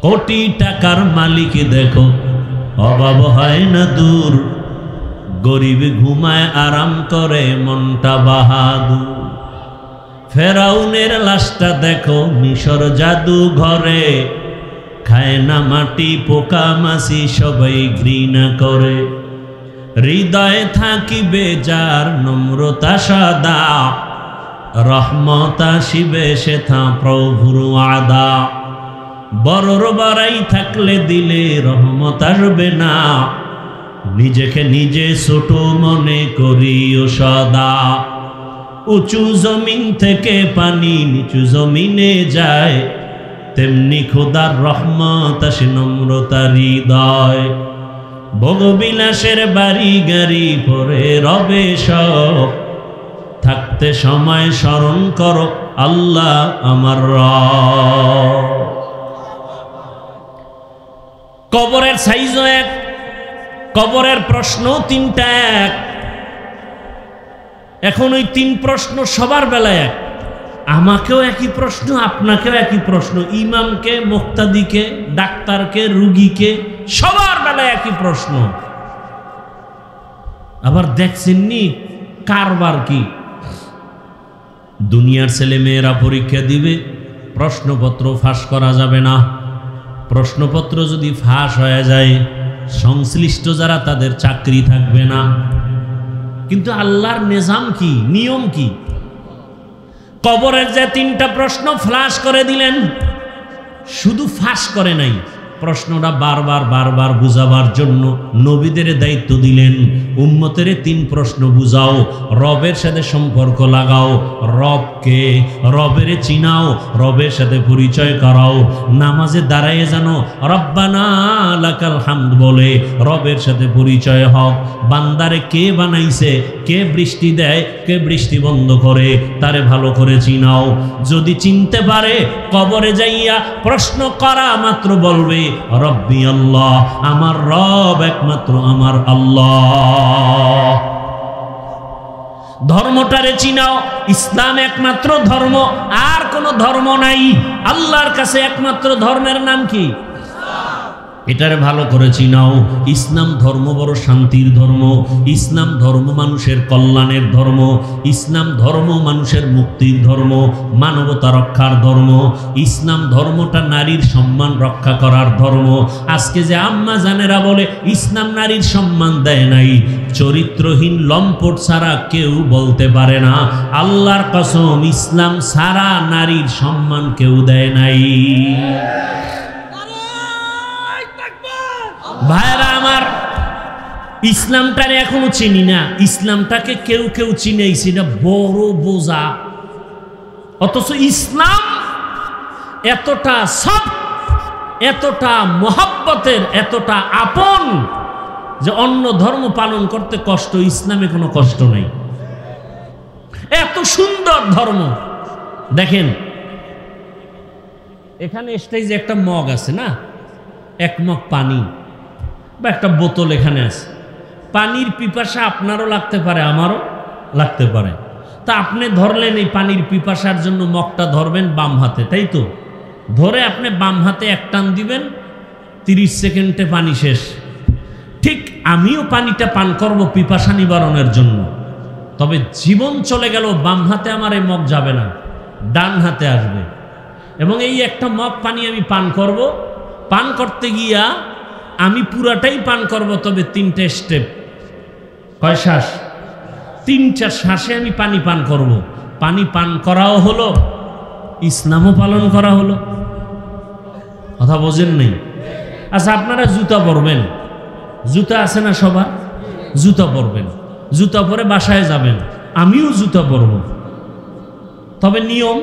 কোটি টাকার মালিক দেখো অভাব হয় না দূর, গরিব ঘুমায় আরাম করে মনটা বাহাদুর। ফেরাউনের লাশটা দেখো মিশর জাদু ঘরে, খায় না মাটি পোকা মাছি সবাই ঘৃণা করে। হৃদয়ে থাকিবে যার নম্রতা সদা, রহমত আসিবে সেথা প্রভুর আদা। বড়র বাড়াই থাকলে দিলে রহমত আসবে না, নিজেকে নিজে ছোট মনে করিও সদা। উঁচু জমিন থেকে পানি নিচু জমিনে যায়, তেমনি খোদার রহমত আসে নম্রতার হৃদয়। ভোগবিলাসের বাড়ি গাড়ি পরে রবে সব, থাকতে সময় স্মরণ করো আল্লাহ আমার রব। কবরের সাইজও এক, কবরের প্রশ্ন তিনটা এক। এখন ওই তিন প্রশ্ন সবার বেলায় এক, আমাকেও একই প্রশ্ন, আপনাকেও একই প্রশ্ন, ইমামকে, মুক্তাদিকে, ডাক্তারকে, রুগীকে, সবার বেলায় একই প্রশ্ন। আবার দেখছেননি কারবার কি? দুনিয়ার ছেলে মেয়েরা পরীক্ষা দিবে, প্রশ্নপত্র ফাঁস করা যাবে না। প্রশ্নপত্র যদি ফাঁস হয়ে যায়, সংশ্লিষ্ট যারা তাদের চাকরি থাকবে না। কিন্তু আল্লাহর নিজাম কি, নিয়ম কি? কবরের যে তিনটা প্রশ্ন ফ্লাশ করে দিলেন, শুধু ফাঁস করে নাই, প্রশ্নটা বারবার বারবার বুঝাবার জন্য নবীদের দায়িত্ব দিলেন, উম্মতের তিন প্রশ্ন বুঝাও, রবের সাথে সম্পর্ক লাগাও, রবকে, রবের চিনাও, রবের সাথে পরিচয় করাও। নামাজে দাঁড়ায় জানো রব্বানা লাকাল হামদ বলে রবের সাথে পরিচয় হও। বান্দারে কে বানাইছে, কে বৃষ্টি দেয়, কে বৃষ্টি বন্ধ করে, তারে ভালো করে চিনাও। যদি চিনতে পারে, কবরে যাইয়া প্রশ্ন করা মাত্র বলবে রব্বি আল্লাহ, আমার রব একমাত্র আমার আল্লাহ। ধর্মটারে চিনাও, ইসলাম একমাত্র ধর্ম, আর কোনো ধর্ম নাই। আল্লাহর কাছে একমাত্র ধর্মের নাম কি? এটারে ভালো করে চিনাও। ইসলাম ধর্ম বড় শান্তির ধর্ম, ইসলাম ধর্ম মানুষের কল্যাণের ধর্ম, ইসলাম ধর্ম মানুষের মুক্তির ধর্ম, মানবতা রক্ষার ধর্ম। ইসলাম ধর্মটা নারীর সম্মান রক্ষা করার ধর্ম। আজকে যে আম্মা জানেরা বলে ইসলাম নারীর সম্মান দেয় নাই, চরিত্রহীন লম্পট ছাড়া কেউ বলতে পারে না। আল্লাহর কসম, ইসলাম ছাড়া নারীর সম্মান কেউ দেয় নাই। ভাইরা আমার, ইসলামটারে এখনো চিনি না, ইসলামটাকে কেউ কেউ চিনেছি না, বড় বোঝা। অথচ ইসলাম এতটা সব, এতটা মহব্বতের, এতটা আপন যে অন্য ধর্ম পালন করতে কষ্ট, ইসলামে কোনো কষ্ট নেই। এত সুন্দর ধর্ম। দেখেন এখানে স্টেজে একটা মগ আছে না, এক মগ পানি বা একটা বোতল এখানে আছে। পানির পিপাসা আপনারও লাগতে পারে, আমারও লাগতে পারে। তা আপনি ধরলেন, এই পানির পিপাসার জন্য মগটা ধরবেন বাম হাতে, তাই তো? ধরে আপনি বাম হাতে এক টান দিবেন, 30 সেকেন্ডে পানি শেষ। ঠিক আমিও পানিটা পান করব পিপাসা নিবারণের জন্য, তবে জীবন চলে গেল, বাম হাতে আমার এই মগ যাবে না, ডান হাতে আসবে। এবং এই একটা মগ পানি আমি পান করব, পান করতে গিয়া আমি পুরাটাই পান করব, তবে 3টে স্টেপ। কয় শ্বাস? 3টা শ্বাসে আমি পানি পান করব। পানি পান করাও হলো, ইসলামও পালন করা হলো। কথা বোঝেন নেই? আচ্ছা, আপনারা জুতা পরবেন, জুতা আছে না সবার? জুতা পরবেন, জুতা পরে বাসায় যাবেন, আমিও জুতা পরব। তবে নিয়ম,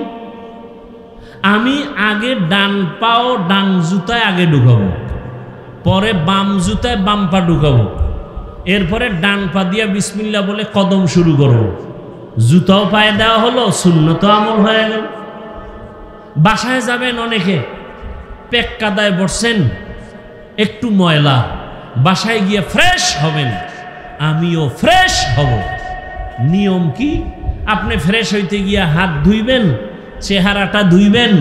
আমি আগে ডান পাও ডান জুতায় আগে ঢুকাবো, পরে বাম জুতায় বাম পা ঢুকাবো, এরপরে ডান পা দিয়া বিসমিল্লাহ বলে কদম শুরু করব। জুতাও পায়ে দেওয়া হলো, সুন্নত আমল হয়ে গেল। বাসায় যাবেন, অনেকে পেক কাদায় বসছেন, একটু ময়লা, বাসায় গিয়ে ফ্রেশ হবেন, আমিও ফ্রেশ হব। নিয়ম কি? আপনি ফ্রেশ হইতে গিয়া হাত ধুইবেন, চেহারাটা ধুইবেন,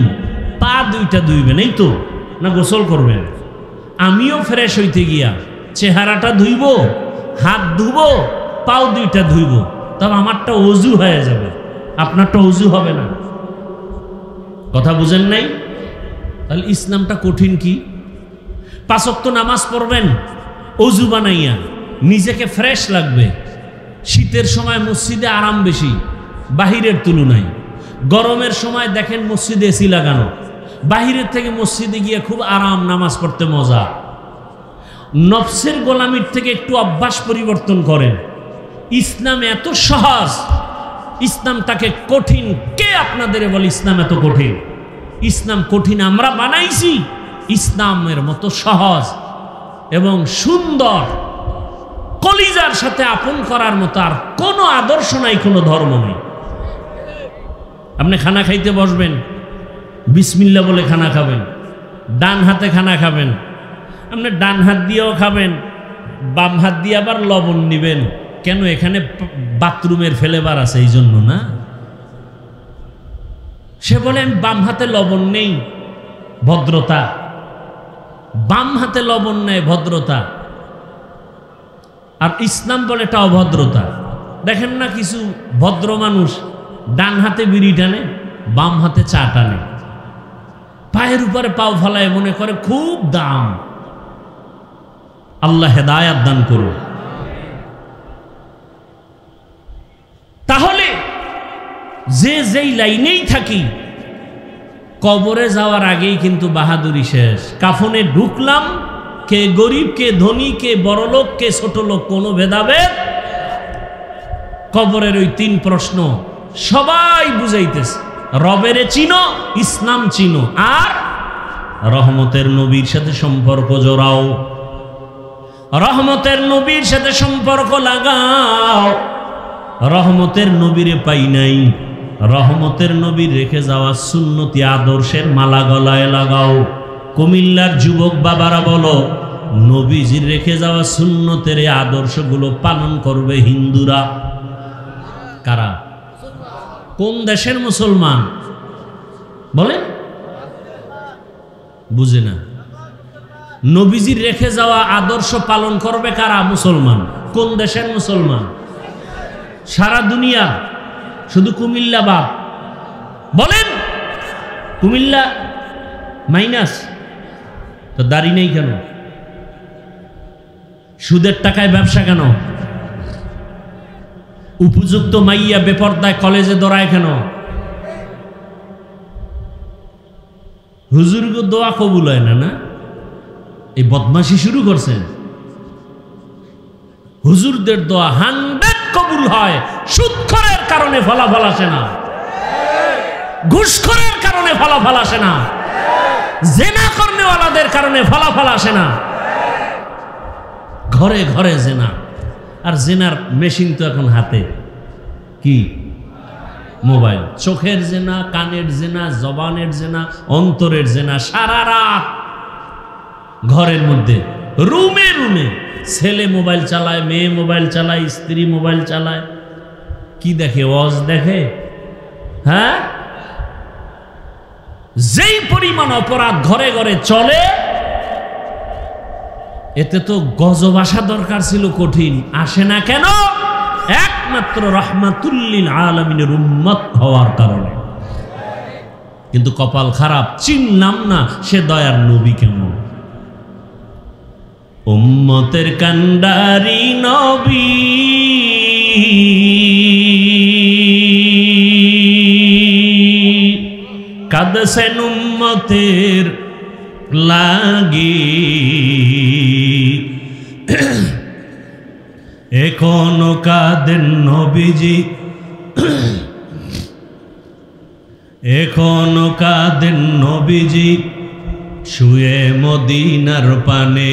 পা দুইটা ধুইবেন, এই তো। না গোসল করবেন? আমিও ফ্রেশ হইতে গিয়া চেহারাটা ধুইব, হাত ধুব, পাও দুইটা ধুইব, তবে আমারটা অজু হয়ে যাবে, আপনারটা অজু হবে না। কথা বুঝেন নাই? তাহলে ইসলামটা কঠিন কি? 5 ওয়াক্ত নামাজ পড়বেন অজু বানাইয়া, নিজেকে ফ্রেশ লাগবে। শীতের সময় মসজিদে আরাম বেশি বাহিরের তুলনায়। গরমের সময় দেখেন মসজিদে এসি লাগানো, বাহিরের থেকে মসজিদে গিয়ে খুব আরাম, নামাজ পড়তে মজা। নফসের গোলামির থেকে একটু অভ্যাস পরিবর্তন করেন। ইসলাম এত সহজ, ইসলাম তাকে কঠিন কে আপনাদের বলে ইসলাম এত কঠিন? ইসলাম কঠিন আমরা বানাইছি। ইসলামের মতো সহজ এবং সুন্দর, কলিজার সাথে আপন করার মতো আর কোনো আদর্শ নাই, কোনো ধর্ম নেই। আপনি খানা খাইতে বসবেন, বিসমিল্লাহ বলে খানা খাবেন, ডান হাতে খানা খাবেন। আপনি ডান হাত দিয়েও খাবেন, বাম হাত দিয়ে আবার লবণ নিবেন। কেন? এখানে বাথরুমের ফেলেবার আছে, এই জন্য না। সে বলে আমি বাম হাতে লবণ নেই, ভদ্রতা। বাম হাতে লবণ নেই, ভদ্রতা। আর ইসলাম বলে এটা অভদ্রতা। দেখেন না কিছু ভদ্র মানুষ ডান হাতে বিড়ি টানে, বাম হাতে চা টানে, পায়ের উপরে পাও ফলায়, মনে করে খুব দাম। আল্লাহ হেদায়াত দান করুন। তাহলে যে যেই লাইনেই থাকি, কবরে যাওয়ার আগেই কিন্তু বাহাদুরি শেষ। কাফনে ঢুকলাম, কে গরিব, কে ধনী, কে বড়লোক, কে ছোট লোক, কোনো ভেদাভেদ। কবরের ওই 3 প্রশ্ন সবাই বুঝাইতেছে, রবেরে চিনো, ইসলাম চিনো, আর রহমতের নবীর সাথে সম্পর্ক জোড়াও, রহমতের নবীর সাথে সম্পর্ক লাগাও। রহমতের নবীরে পাই নাই, রহমতের নবীর রেখে যাওয়া সুন্নতি আদর্শের মালা গলায় লাগাও। কুমিল্লার যুবক বাবারা বলো, নবীজির রেখে যাওয়া সুন্নতের এই আদর্শগুলো পালন করবে হিন্দুরা। কারা? কোন দেশের মুসলমান বলেন? বুঝে না। নবীজির রেখে যাওয়া আদর্শ পালন করবে কারা? মুসলমান। কোন দেশের মুসলমান? সারা দুনিয়া, শুধু কুমিল্লা বাদ। বলেন কুমিল্লা মাইনাস। তো দাড়ি নেই কেন? সুদের টাকায় ব্যবসা কেন? উপযুক্ত মাইয়া বেপর্দায় কলেজে দৌড়ায় কেন? হুজুরগো দোয়া কবুল হয় না, না? এই বদমাশি শুরু করছেন। হুজুরদের দোয়া 100 কবুল হয়, সুদখোরের কারণে ফলাফল আসে না, ঘুষখোরের কারণে ফলাফল আসে না, জেনা করনেওয়ালাদের কারণে ফলাফল আসে না। ঘরে ঘরে জেনা, আর জেনার মেশিন তো এখন হাতে। কি? মোবাইল। চোখের জেনা, কানের জেনা, জবানের জেনা, অন্তরের জেনা। সারা রাত ঘরের মধ্যে, রুমে রুমে ছেলে মোবাইল চালায়, মেয়ে মোবাইল চালায়, স্ত্রী মোবাইল চালায়। কি দেখে? ওয়াজ দেখে। হ্যাঁ, যেই পরিমাণ অপরাধ ঘরে ঘরে চলে, এতে তো গজব আসা দরকার ছিল, কঠিন আসে না কেন? একমাত্র রাহমাতুল্লিল আলামিনের উম্মত হওয়ার কারণে। কিন্তু কপাল খারাপ, চিনলাম না সে দয়ার নবী কেমন। উম্মতের কান্ডারি নবী, কাঁদছেন উম্মতের লাগি, এখনো কাঁদেন নবীজি, এখনো কাঁদেন নবীজি শুয়ে মদিনার পানে।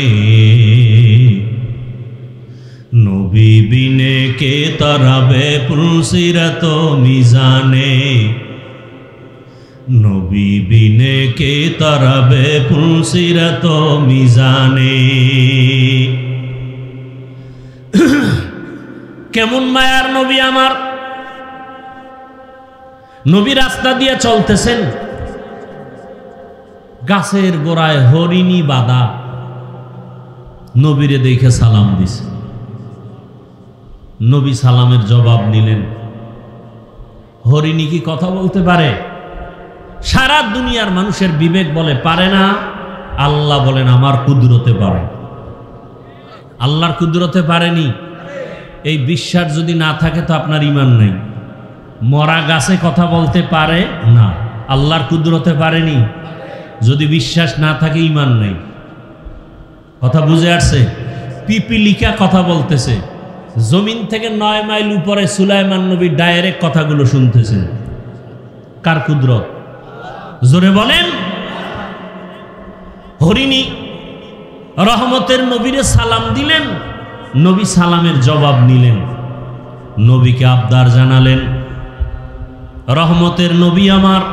নবী বিনে কে তরাবে পুলসিরাত মিজানে, নবী বিনে কে তরাবে পুলসিরাত মিজানে। কেমন মায়ার নবী আমার। নবী রাস্তা দিয়ে চলতেছেন, গাছের গোড়ায় হরিণী বাঁধা, নবীরে দেখে সালাম দিছে। নবী সালামের জবাব নিলেন। হরিণী কি কথা বলতে পারে? সারা দুনিয়ার মানুষের বিবেক বলে পারে না, আল্লাহ বলেন আমার কুদরতে পারে। আল্লাহর কুদরতে পারেনি। এই বিশ্বাস যদি না থাকে তো আপনার ঈমান নেই। মরা গাছে কথা বলতে পারে না, আল্লাহর কুদরতে পারেনি। যদি বিশ্বাস না থাকে ঈমান নেই। কথা বুঝে আসছে? পিপিলিকা কথা বলতেছে, জমিন থেকে 9 মাইল উপরে সুলাইমান নবী ডাইরেক্ট কথাগুলো শুনতেছে। কার কুদরত? জোরে বলেন। হরিণী রহমতের নবীরে সালাম দিলেন, নবী সালামের জবাব নিলেন, নবীকে আবদার জানালেন। রহমতের নবী আমার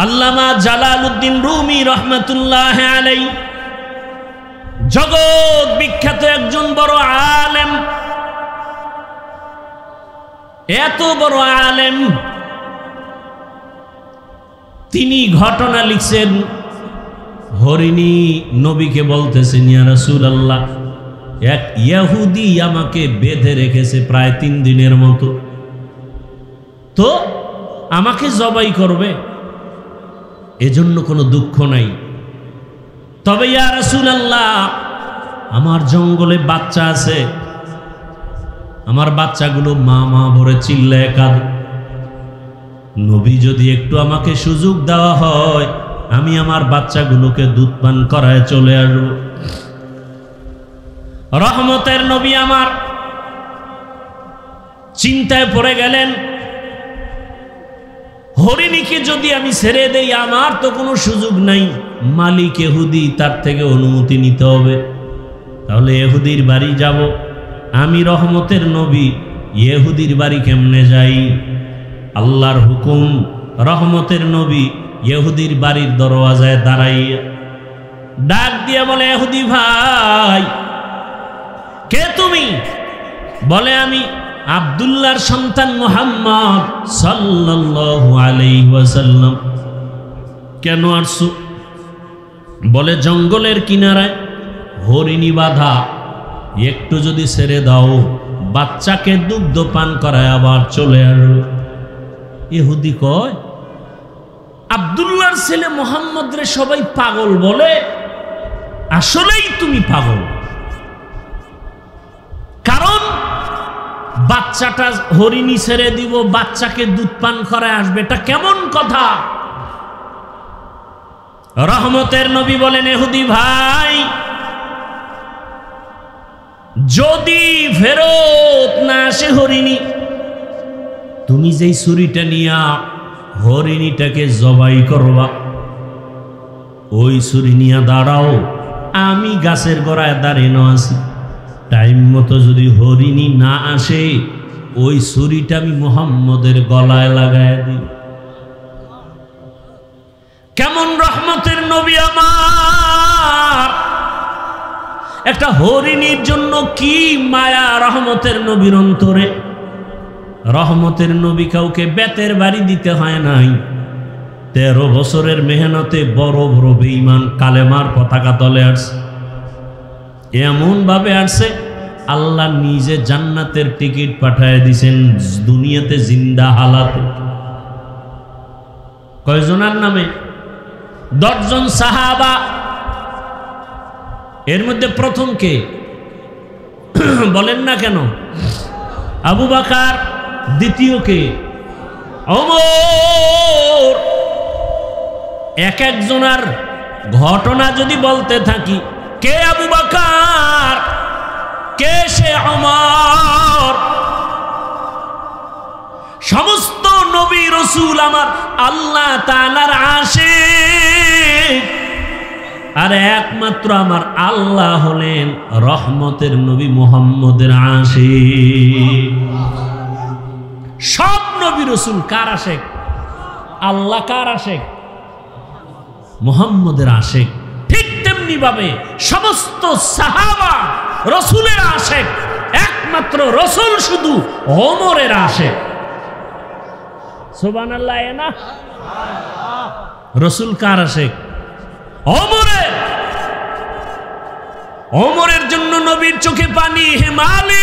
আল্লামা জালালউদ্দিন রুমি রহমাতুল্লাহ আলাইহি, জগৎ বিখ্যাত একজন বড় আলেম, এত বড় আলেম, তিনি ঘটনা লিখছেন। হরিণী নবীকে বলতেছেন, ইয়া রাসূলুল্লাহ, এক ইহুদি আমাকে বেঁধে রেখেছে প্রায় 3 দিনের মতো, তো আমাকে জবাই করবে, এজন্য কোনো দুঃখ নাই। তবে ইয়া রাসূলুল্লাহ, আমার জঙ্গলে বাচ্চা আছে, আমার বাচ্চাগুলো মা মা ভরে চিল্লায় কাঁদে। নবী যদি একটু আমাকে সুযোগ দেওয়া হয়, আমি আমার বাচ্চাগুলোকে দুধ পান করায় চলে আসব। রহমতের নবী আমার চিন্তায় পড়ে গেলেন, হরিণীকে যদি আমি ছেড়ে দেই আমার তো কোনো সুযোগ নাই, মালিক ইহুদি, তার থেকে অনুমতি নিতে হবে। তাহলে ইহুদির বাড়ি যাব। আমি রহমতের নবী, ইহুদির বাড়ি কেমনে যাই? আল্লাহর হুকুম, রহমতের নবী ইহুদির বাড়ির দরওয়াজায় দাঁড়াইয়া ডাক দিয়ে বলে, ইহুদি ভাই, কে তুমি? বলে, আমি আব্দুল্লাহর সন্তান মুহাম্মদ সাল্লাল্লাহু আলাইহি ওয়াসাল্লাম। কেন আসছো? বলে, জঙ্গলের কিনারায় হরিণী বাঁধা, একটু যদি ছেড়ে দাও, বাচ্চাকে দুগ্ধ পান করায় আবার চলে আসবে। ইহুদি কয়, আব্দুল্লাহর ছেলে মুহাম্মদ রে সবাই পাগল বলে, আসলেই তুমি পাগল। কারণ বাচ্চাটা হরিণী ছেড়ে দিব, বাচ্চাকে দুধ পান করায় আসবে, এটা কেমন কথা? রহমতের নবী বলেন, ইহুদি ভাই, যদি ফেরত না আসে হরিণী, তুমি যেই ছুরিটা নিয়া হরিণীটাকে জবাই করবা, ওই ছুরি নিয়া দাঁড়াও, আমি গাছের গোড়ায় দাঁড়িয়ে আছি। টাইম মতো যদি হরিণী না আসে, ওই ছুরিটা আমি মুহাম্মদের গলায় লাগায় দিই। কেমন রহমতের নবী আমার! একটা হরিণীর জন্য কি মায়া রহমতের নবীর অন্তরে। রহমতের নবী কাউকে বেতের বাড়ি দিতে হয় নাই। 13 বছরের মেহনতে বড় বড় বেঈমান কালেমার পতাকা তলে আসছে। এমন ভাবে আসছে, আল্লাহ নিজে জান্নাতের টিকিট পাঠায় দিছেন দুনিয়াতে জিন্দা হালাতে। কয়জনের নামে? 10 জন সাহাবা। এর মধ্যে প্রথম কে বলেন না কেন? আবু বকর। দ্বিতীয় কে? ওমর। এক একজনের ঘটনা যদি বলতে থাকি, কে আবু বকর, কে সে ওমর। সমস্ত নবী রাসূল আমার আল্লাহ তাআলার আশিক, আর একমাত্র আমার আল্লাহ হলেন রহমতের নবী মুহাম্মদের আশিক। সব নবী রাসূল কার আশিক? আল্লাহ কার আশিক? মুহাম্মদের আশিক। ঠিক তেমনি ভাবে সমস্ত সাহাবা রাসূলের আশিক, একমাত্র রাসূল শুধু ওমরের আশিক। সুবহানাল্লাহ। না রসুল কার আশেক? ওমরের। ওমরের জন্য নবীর চোখে পানি। হে মালিক,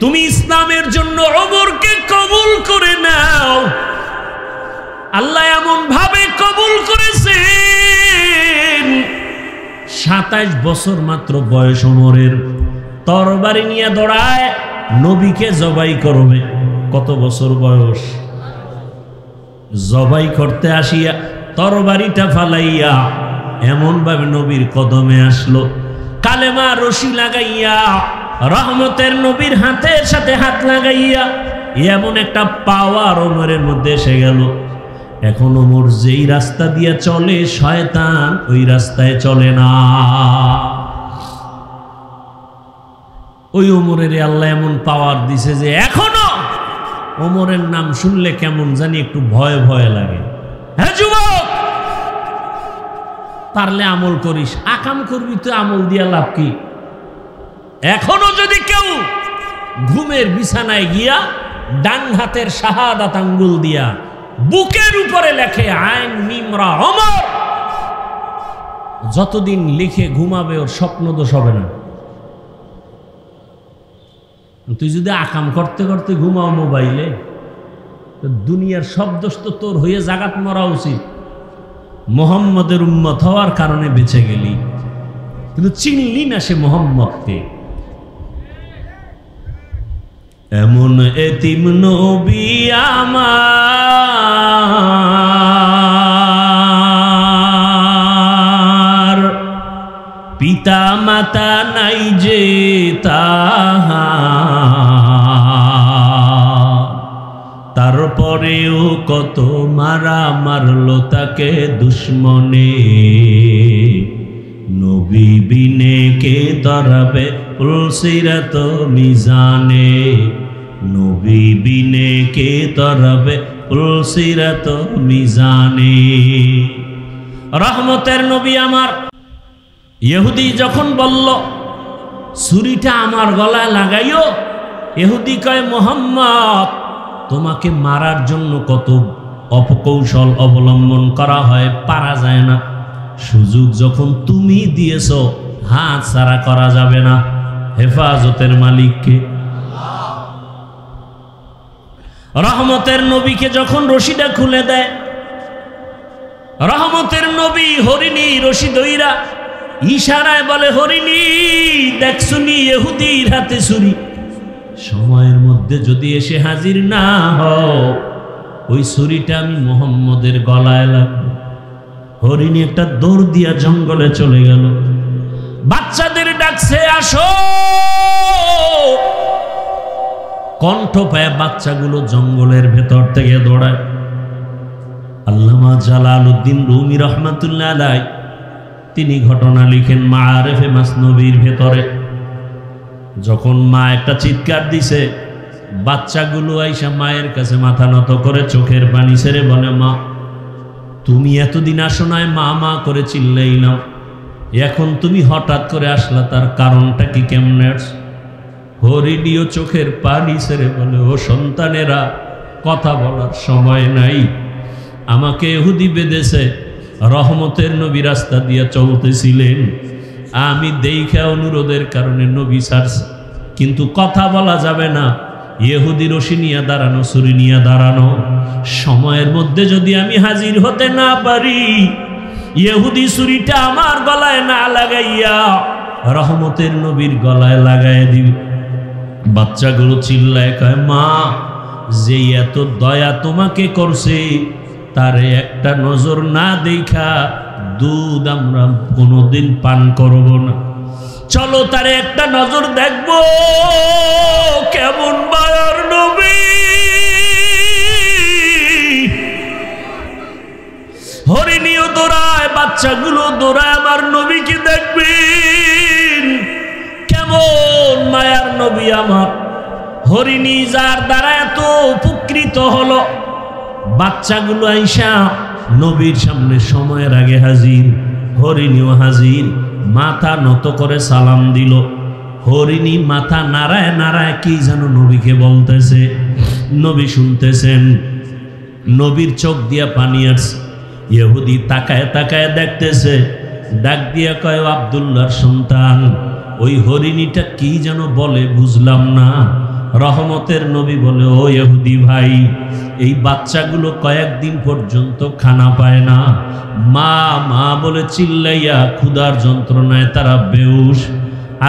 তুমি ইসলামের জন্য ওমরকে কবুল করে নাও। আল্লাহ এমন ভাবে কবুল করেছেন, 27 বছর মাত্র বয়স ওমরের, তরবারি নিয়ে দৌড়ায় নবীকে জবাই করবে। কত বছর বয়স? জবাই করতে আসিয়া তরবারিটা ফালাইয়া এমন ভাবে নবীর কদমে আসলো, কালেমা রশি লাগাইয়া রহমতের নবীর হাতের সাথে হাত লাগাইয়া এমন একটা পাওয়ার ওমরের মধ্যে এসে গেল। এখন ওমর যেই রাস্তা দিয়ে চলে, শয়তান ওই রাস্তায় চলে না। ওই ওমরের আল্লাহ এমন পাওয়ার দিছে যে এখনো ওমরের নাম শুনলে কেমন জানি একটু ভয় ভয় লাগে। হ্যাঁ যুবক, পারলে আমল করিস, আকাম করবি তো আমল দিয়া লাভ কি? এখনো যদি কেউ ঘুমের বিছানায় গিয়া ডান হাতের শাহাদাত আঙ্গুল দিয়া বুকের উপরে লেখে আইন মিমরা ওমর, যতদিন লিখে ঘুমাবে ওর স্বপ্ন দোষ হবে না। তুই যদি আকাম করতে করতে ঘুমাও মোবাইলে, দুনিয়ার সব দোষ তো তোর হয়ে জাগাত মরা উচিত। মোহাম্মদের উম্মত হওয়ার কারণে বেঁচে গেলি, কিন্তু চিনলি না সে মোহাম্মদকে। এমন এতিম নবী আমার, পিতা মাতা নাই যে তাহার, তারপরেও কত মারা মারলো তাকে দুশ্মনে। নবী বিনে কে তরাবে পুলসিরাত মিজানে, নবী বিনে কে তরাবে পুলসিরাত মিজানে। রহমতের নবী আমার। ইহুদি যখন বলল ছুরিটা আমার গলায় লাগাইও, ইহুদি কয় মুহাম্মদ তোমাকে মারার জন্য কত অপকৌশল অবলম্বন করা হয়, পারা যায় না। সুযোগ যখন তুমি দিয়েছ, হাত ছাড়া করা যাবে না। হেফাজতের মালিককে। রহমতের নবীকে যখন রশিটা খুলে দেয়, রহমতের নবী হরিণী রশি দইরা ইশারায় বলে, হরিণী দেখছুনি ইহুদির হাতে ছুরি, সময়ের মধ্যে যদি এসে হাজির না হও, ওই ছুরিটা আমি মুহাম্মদের গলায় লাগবে। হরিণী একটা দৌড় দিয়া জঙ্গলে চলে গেল, বাচ্চাদের ডাকছে আসো। কণ্ঠ পায় বাচ্চাগুলো জঙ্গলের ভেতর থেকে দৌড়ায়। আল্লামা জালালউদ্দিন রুমি রহমাতুল্লাহ আলাইহি তিনি ঘটনা লিখেন মাআরিফে মাসনবীর ভেতরে। যখন মা একটা চিৎকার দিছে, বাচ্চাগুলো আইসা মায়ের কাছে মাথা নত করে চোখের পানি ছেড়ে বলে, মা তুমি এতদিন আসো নাই, মা মা করে চিল্লাই নাও, এখন তুমি হঠাৎ করে আসলা, তার কারণটা কি, কেমনে? হরিণীও চোখের পানি ছেড়ে বলে, ও সন্তানেরা, কথা বলার সময় নাই, আমাকে ইহুদি বেঁধেছে। রহমতের নবী রাস্তা দিয়ে চলতেছিলেন, আমি দেখা অনুরোধের কারণে নবী ছাড়ছে, কিন্তু কথা বলা যাবে না। ইহুদি রশি নিয়ে দাঁড়ানো, ছুরি নিয়ে দাঁড়ানো, সময়ের মধ্যে যদি আমি হাজির হতে না পারি, ইহুদি ছুরিটা আমার গলায় না লাগাইয়া রহমতের নবীর গলায় লাগাই দিবে। বাচ্চাগুলো চিল্লায় কয়, মা যে এত দয়া তোমাকে করছে, তারে একটা নজর না দেখা দুধ আমরা কোনোদিন পান করব না, চলো তারে একটা নজর দেখবো কেমন মায়ার নবী। হরিণীও দৌড়ায়, বাচ্চাগুলো দৌড়ায়, আমার নবীকে দেখবেন কেমন মায়ার নবী আমার। হরিণী যার দ্বারা এত উপকৃত হলো, বাচ্চাগুলো আইসা নবীর সামনে সময়ের আগে হাজির, হরিণীও হাজির, মাথা নত করে সালাম দিল। হরিণী মাথা নাড়ায় নাড়ায় কি যেন নবীকে বলতেছে, নবী শুনতেছেন। নবীর চোখ দিয়া পানি আসছে। ইহুদি তাকায় তাকায় দেখতেছে, ডাক দিয়া কয়, আব্দুল্লাহর সন্তান, ওই হরিণীটা কি যেন বলে বুঝলাম না। রহমতের নবী বলে, ও ইহুদি ভাই, এই বাচ্চাগুলো কয়েকদিন পর্যন্ত খানা পায় না, মা মা বলে চিল্লাইয়া ক্ষুধার যন্ত্রণায় তারা বেহুশ।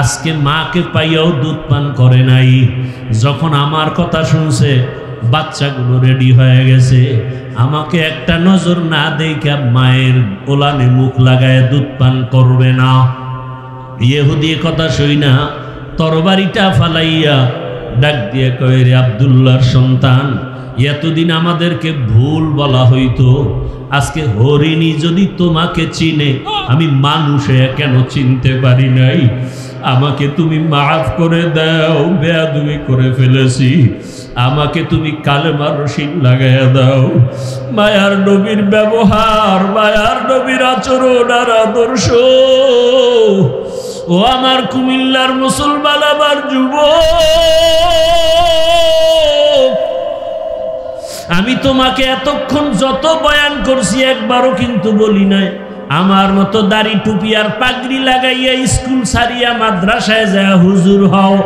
আজকে মাকে পাইয়াও দুধ পান করে নাই। যখন আমার কথা শুনছে, বাচ্চাগুলো রেডি হয়ে গেছে, আমাকে একটা নজর না দেখে মায়ের ওলানে মুখ লাগায় দুধ পান করবে না। ইহুদি কথা শুই না তরবারিটা ফালাইয়া ডাক দিয়ে কয়, রে আব্দুল্লাহর সন্তান, এতদিন আমাদেরকে ভুল বলা হইতো, আজকে হরিণী যদি তোমাকে চিনে, আমি মানুষে কেন চিনতে পারি নাই? আমাকে তুমি মাফ করে দাও, বেয়াদবি করে ফেলেছি, আমাকে তুমি কালেমার রশিদ লাগাইয়া দাও। মায়ার নবীর ব্যবহার, মায়ার নবীর আচরণ আর আদর্শ, ও আমার কুমিল্লার মুসলমান, আমার যুবক, আমি তোমাকে এতক্ষণ যত বয়ান করছি একবারও কিন্তু বলি নাই আমার মতো দাড়ি টুপি আর পাগড়ি লাগাইয়া স্কুল ছাড়িয়া মাদ্রাসায় যায় হুজুর হও।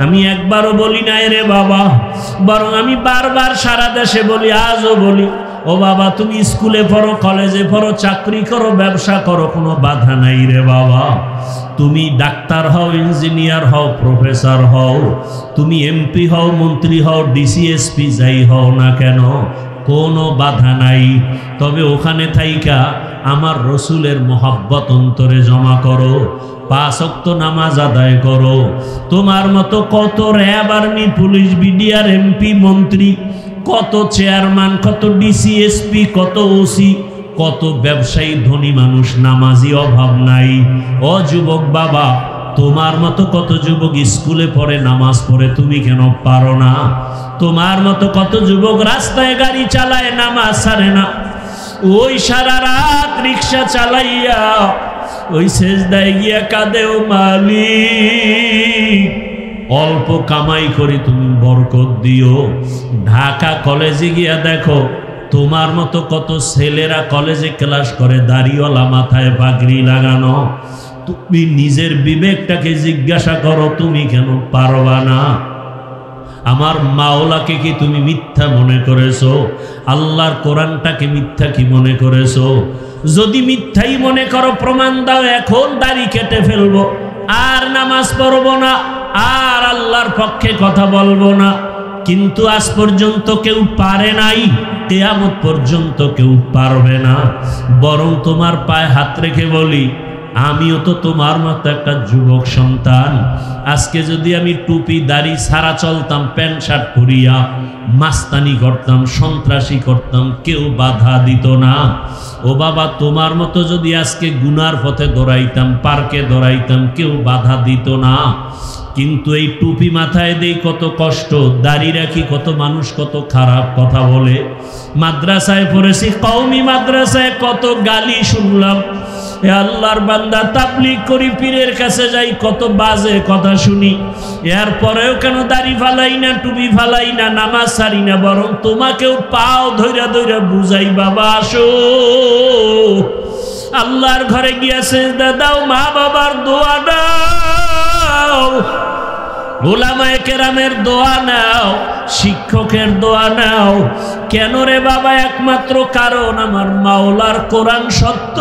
আমি একবারও বলি নাই রে বাবা, বরং আমি বারবার সারা দেশে বলি, আজও বলি, ও বাবা তুমি স্কুলে পড়ো, কলেজে পড়ো, চাকরি করো, ব্যবসা করো, কোনো বাধা নাই রে বাবা। তুমি ডাক্তার হও, ইঞ্জিনিয়ার হও, প্রফেসর হও, তুমি এমপি হও, মন্ত্রী হও, ডিসিএসপি যাই হও না কেন, কোনো বাধা নাই। তবে ওখানে থাইকা আমার রসুলের মোহাব্বত অন্তরে জমা করো, 5 ওয়াক্ত নামাজ আদায় করো। তোমার মতো কত RAB, army, police, BDR, MP, মন্ত্রী, কত চেয়ারম্যান, কত ডিসিএসপি, কত ওসি, কত ব্যবসায়ী, ধনী মানুষ, নামাজি অভাব নাই। ও যুবক বাবা, তোমার মতো কত যুবক স্কুলে পড়ে, নামাজ পড়ে, তুমি কেন পারো না? তোমার মতো কত যুবক রাস্তায় গাড়ি চালায়, নামাজ ছাড়ে না। ওই সারা রাত রিক্সা চালাইয়া ওই সেজদায় গিয়া কাঁদেও, মালিক অল্প কামাই করে তুমি বরকত দিও। ঢাকা কলেজে গিয়া দেখো, তোমার মতো কত ছেলেরা কলেজে ক্লাস করে, দাড়িওয়ালা, মাথায় পাগড়ি লাগানো। তুমি নিজের বিবেকটাকে জিজ্ঞাসা করো, তুমি কেন পারবা না? আমার মাওলাকে কি তুমি মিথ্যা মনে করেছো? আল্লাহর কোরআনটাকে মিথ্যা কি মনে করেছো? যদি মিথ্যাই মনে করো, প্রমাণ দাও, এখন দাড়ি কেটে ফেলবো, আর নামাজ পড়বো না, আর আল্লাহর পক্ষে কথা বলবো না। কিন্তু আজ পর্যন্ত কেউ পারে নাই, কিয়ামত পর্যন্ত কেউ পারবে না। বরং তোমার পায়ে হাত রেখে বলি, আমিও তো তোমার মতো একটা যুবক সন্তান। আজকে যদি আমি টুপি দাড়ি ছাড়া চলতাম, প্যান্ট শার্ট পরিয়া মাস্তানি করতাম, সন্ত্রাসী করতাম, কেউ বাধা দিত না। ও বাবা, তোমার মতো যদি আজকে গুনার পথে দৌড়াইতাম, পার্কে দৌড়াইতাম, কেউ বাধা দিত না। কিন্তু এই টুপি মাথায় দেই কত কষ্ট, দাড়ি রাখি কত মানুষ কত খারাপ কথা বলে। মাদ্রাসায় পড়েছি, কওমি মাদ্রাসায় কত গালি শুনলাম। এ আল্লাহর বান্দা, তাবলীগ করি, পীরের কাছে যাই, কত বাজে কথা শুনি। এরপরেও কেন দাড়ি ফালাই না, টুপি ফালাই না, নামাজ ছাড়ি না, বরং তোমাকেও পাও ধইরা ধইরা বুঝাই, বাবা আসো আল্লাহর ঘরে গিয়া সেজদা দাও, মা বাবার দোয়া নাও, উলামায়ে কেরামের দোয়া নাও, শিক্ষকের দোয়া নাও। কেন রে বাবা? একমাত্র কারণ আমার মাওলার কোরআন সত্য।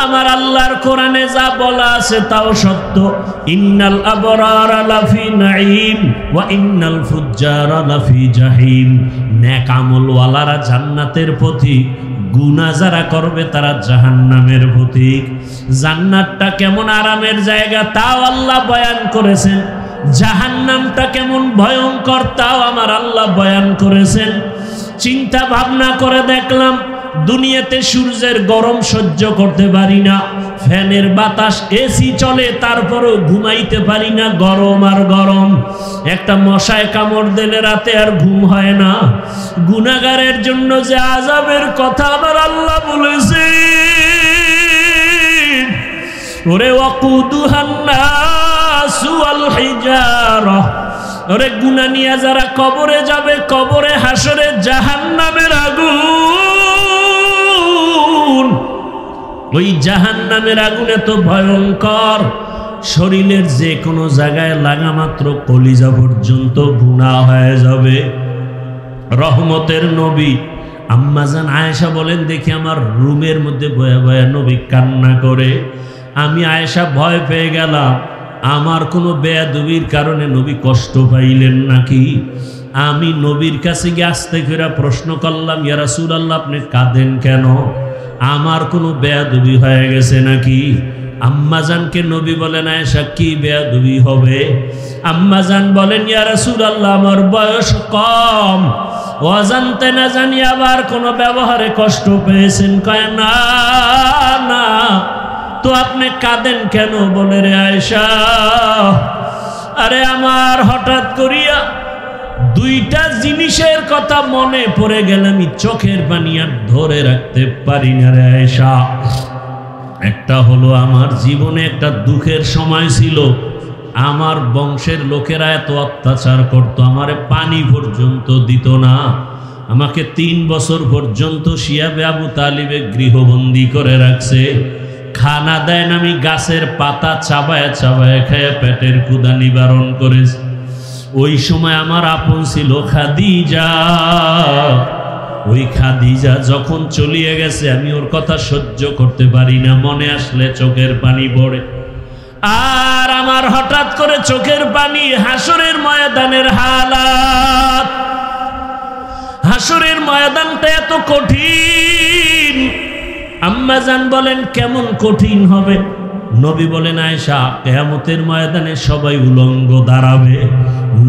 আমার আল্লাহর কোরআনে যা বলা আছে তাও সত্য। ইন্নাল আবরারা লাফি নাঈম ওয়া ইন্নাল ফুজ্জারা লাফি জাহিম। নেক আমলওয়ালারা জান্নাতের পথিক, গুনাহ যারা করবে তারা জাহান্নামের পথিক। জান্নাতটা কেমন আরামের জায়গা তাও আল্লাহ বয়ান করেছেন, জাহান্নামটা কেমন ভয়ঙ্কর তাও আমার আল্লাহ বয়ান করেছেন। চিন্তা ভাবনা করে দেখলাম, দুনিয়াতে সূর্যের গরম সহ্য করতে পারি না, ফ্যানের বাতাস, এসি চলে, তারপরও ঘুমাইতে পারি না, গরম আর গরম। একটা মশায় কামড় দিলে রাতে আর ঘুম হয় না। গুনাহগারের জন্য যে আযাবের কথা আমার আল্লাহ বলেছে, ওরে ওয়াকুদুহান নাসু ওয়াল হিজারা, ওরে গুনাহ নিয়ে যারা কবরে যাবে, কবরে হাসরে জাহান্নামের আগুন, ওই জাহান্নামের আগুন এত ভয়ঙ্কর, শরীরের যে কোনো জায়গায় লাগা মাত্র কলিজা পর্যন্ত ভুনা হয়ে যাবে। রহমতের নবী আম্মাজান আয়েশা বলেন, দেখি আমার রুমের মধ্যে বয়া বয়া নবী কান্না করে। আমি আয়েশা ভয় পেয়ে গেলাম, আমার কোনো বেয়াদবির কারণে নবী কষ্ট পাইলেন নাকি। আমি নবীর কাছে গিয়ে আস্তে করে প্রশ্ন করলাম, ইয়া রাসূলুল্লাহ আপনি কাঁদেন কেন? আমার কোনো বেয়াদবি হয়ে গেছে নাকি? আম্মাজানকে নবী বলেন, আয়েশা কি বেয়াদবি হবে? আম্মাজান বলেন, ইয়া রাসূলুল্লাহ আমার বয়স কম, অজান্তে না জানি আবার কোনো ব্যবহারে কষ্ট পেয়েছেন। কয় না না, তো আপনি কাঁদেন কেন? বলে, রে আয়েশা, আরে আমার হঠাৎ করিয়া দুইটা জিনিসের কথা মনে পড়ে গেল, আমি চোখের পানি আর ধরে রাখতে পারি না রে আয়েশা। একটা হলো আমার জীবনে একটা দুঃখের সময় ছিল, আমার বংশের লোকেরা এত অত্যাচার করতো, আমারে পানি পর্যন্ত দিত না, আমাকে 3 বছর পর্যন্ত শিয়াবে আবু তালিবে গৃহবন্দী করে রাখছে, খানা দেয় না, আমি গাছের পাতা চাবায় চাবায় খেয়ে পেটের ক্ষুধা নিবারণ করেছি। ওই সময় আমার আপন ছিল খাদিজা, ওই খাদিজা যখন চলিয়ে গেছে আমি ওর কথা সহ্য করতে পারি না, মনে আসলে চোখের পানি পড়ে। আর আমার হঠাৎ করে চোখের পানি হাসরের ময়দানের হালাত, হাসরের ময়দানটা এত কঠিন। আম্মাজান বলেন, কেমন কঠিন হবে? নবী বলেন, আয়েশা কিয়ামতের ময়দানে সবাই উলঙ্গ দাঁড়াবে,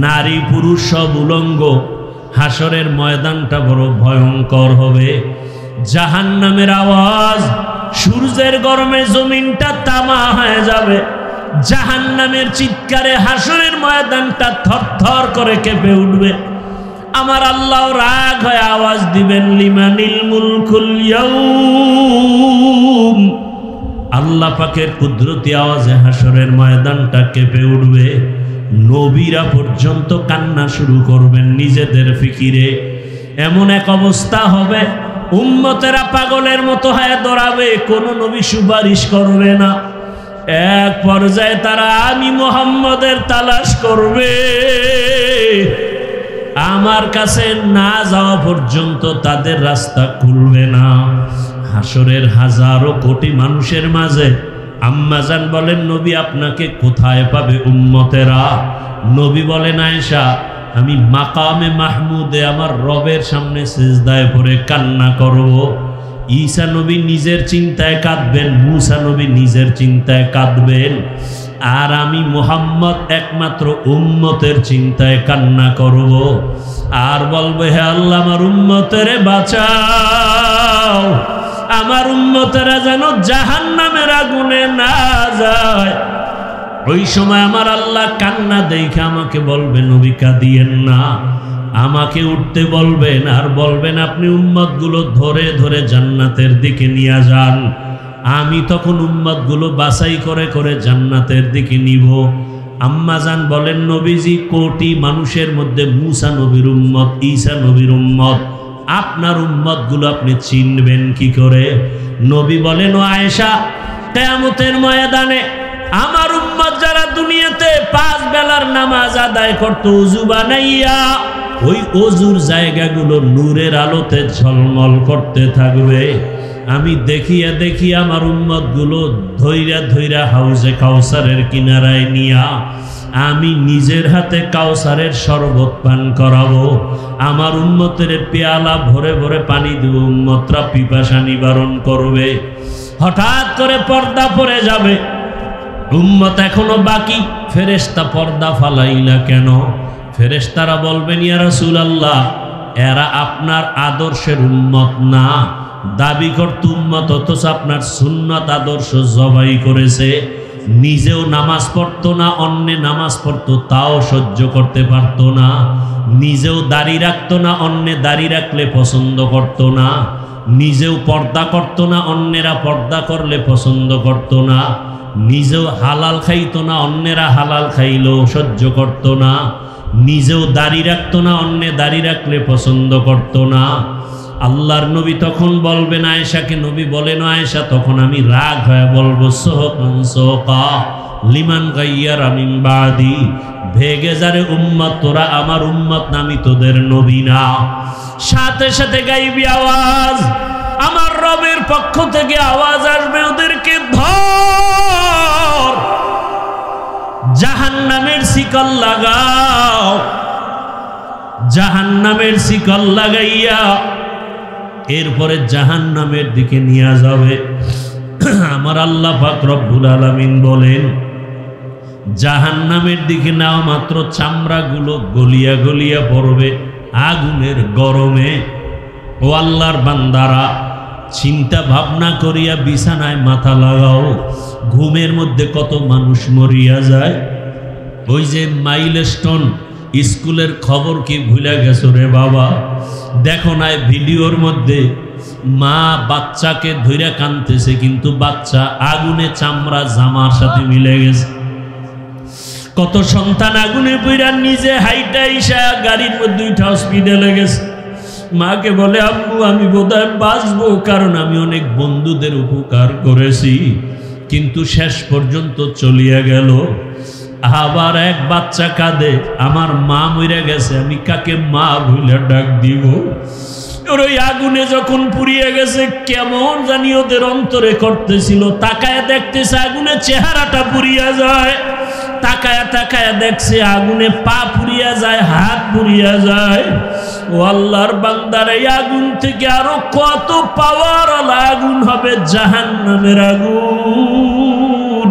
নারী পুরুষ সব উলঙ্গ, হাসরের ময়দানটা বড় ভয়ঙ্কর হবে। জাহান্নামের আওয়াজ, সূর্যের গরমে জমিনটা তামা হয়ে যাবে, জাহান্নামের চিৎকারে হাসরের ময়দানটা থরথর করে কেঁপে উঠবে। আমার আল্লাহ রাগ হয়ে আওয়াজ দিবেন, লিমানিল মুলকুল ইয়াউম। আল্লাহ পাকের কুদরতি আওয়াজে হাসরের ময়দানটা কেঁপে উঠবে। নবীরা পর্যন্ত কান্না শুরু করবেন নিজেদের ফিকিরে। এমন এক অবস্থা হবে, উম্মতেরা পাগলের মতো হয়ে দৌড়াবে, কোনো নবী সুপারিশ করবে না। এক পর্যায়ে তারা আমি মুহাম্মদের তালাশ করবে, আমার কাছে না যাওয়া পর্যন্ত তাদের রাস্তা খুলবে না। হাসরের হাজারো কোটি মানুষের মাঝে আম্মাজান বলেন, নবী আপনাকে কোথায় পাবে উম্মতেরা? নবী বলেন, আয়েশা আমি মাকামে মাহমুদে আমার রবের সামনে সিজদায় পড়ে কান্না করব। ঈসা নবী নিজের চিন্তায় কাঁদবেন, মুসা নবী নিজের চিন্তায় কাঁদবেন, আর আমি মুহাম্মদ একমাত্র উম্মতের চিন্তায় কান্না করব। আর বলবে, হে আল্লাহ আমার উম্মতেরে বাঁচাও, আমার উম্মতেরা যেন জাহান্নামের আগুনে না যায়। ওই সময় আমার আল্লাহ কান্না দেখে আমাকে বলবেন, নবী কাঁদিয়েন না, আমাকে উঠতে বলবেন, আর বলবেন আপনি উম্মতগুলো ধরে ধরে জান্নাতের দিকে নিয়ে যান। আমি তখন উম্মতগুলো বাছাই করে করে জান্নাতের দিকে নিব। আম্মাজান বলেন, নবীজি কোটি মানুষের মধ্যে মুসা নবীর উম্মত, ঈসা নবীর উম্মত, আপনার উম্মতগুলো আপনি চিনবেন কি করে? নবী বলেন, ও আয়েশা কিয়ামতের ময়দানে আমার উম্মত যারা দুনিয়াতে 5 বেলার নামাজ আদায় করত ওযু বানাইয়া, ওই ওযুর জায়গাগুলো নূরের আলোতে ঝলমল করতে থাকবে। আমি দেখিয়া দেখিয়া আমার উম্মতগুলো ধৈরা ধৈরা হাউজে কাউসারের কিনারায় নিয়া আমি নিজের হাতে কাউসারের শরবত পান করাবো। আমার উম্মতের পেয়ালা ভরে ভরে পানি দিব, উম্মতরা পিপাসা নিবারণ করবে। হঠাৎ করে পর্দা পড়ে যাবে, উম্মত এখনো বাকি, ফেরেশতা পর্দা ফালাইলা কেন? ফেরেশতারা বলবেন, ইয়া রাসূলুল্লাহ এরা আপনার আদর্শের উম্মত না, দাবি করত উম্মত, অথচ আপনার সুন্নাত আদর্শ জবাই করেছে। নিজেও নামাজ পড়তো না, অন্যে নামাজ পড়তো তাও সহ্য করতে পারতো না, নিজেও দাড়ি রাখতো না, অন্যে দাড়ি রাখলে পছন্দ করতো না, নিজেও পর্দা করতো না, অন্যেরা পর্দা করলে পছন্দ করতো না, নিজেও হালাল খাইতো না, অন্যেরা হালাল খাইলেও সহ্য করতো না। নিজেও দাড়ি রাখতো না, অন্য দাড়ি রাখলে পছন্দ করতো না। আল্লাহর নবী তখন বলবেন আয়েশাকে, নবী বলেন আয়েশা, তখন আমি রাগ হয়ে বলবো সোহকান সোহকা লিমান গাইয়ারা মিন বাদি, ভেগে যারে উম্মত, তোরা আমার উম্মত না, আমি তোদের নবী না। সাথে সাথে গাইবি আওয়াজ, আমার রবের পক্ষ থেকে আওয়াজ আসবে, ওদেরকে ধর, জাহান্নামের শিকল লাগাও, জাহান্নামের শিকল লাগাইয়া এরপরে জাহান্নামের দিকে নিয়ে যাবে। আমার আল্লাহ পাক রব্বুল আলামিন বলেন, জাহান্নামের দিকে নেওয়া মাত্র চামড়াগুলো গলিয়া গলিয়া পড়বে আগুনের গরমে। ও আল্লাহর বান্দারা, চিন্তা ভাবনা করিয়া বিছানায় মাথা লাগাও। ঘুমের মধ্যে কত মানুষ মরিয়া যায়। ওই যে মাইলস্টোন স্কুলের খবর কি ভুলে গেছো রে বাবা? দেখো না ভিডিওর মধ্যে মা বাচ্চাকে ধইরা কাঁদতেছে, কিন্তু বাচ্চা আগুনে চামড়া জামার সাথে মিলে গেছে। কত সন্তান আগুনে পুইরা নিজে হাইটা ইসা গাড়ির মধ্যে উঠা হসপিটালে গেছে। মাকে বলে, আম্মু আমি বোধহয় বাঁচবো, কারণ আমি অনেক বন্ধুদের উপকার করেছি, কিন্তু শেষ পর্যন্ত চলিয়া গেল। আবার এক বাচ্চা কাঁদে, আমার মা মরে গেছে, আমি কাকে মা ভুলে ডাক দিব? ওর ওই আগুনে যখন পুড়িয়ে গেছে, কেমন জানি ওদের অন্তরে করতেছিল। তাকায় দেখতেছে আগুনে চেহারাটা পুড়িয়া যায়, তাকায়া তাকায়া দেখছে আগুনে পা পুড়িয়া যায়, হাত পুড়িয়া যায়। ও আল্লাহর বান্দার, এই আগুন থেকে আরো কত পাওয়ার আগুন হবে, জাহান্নামের আগুন।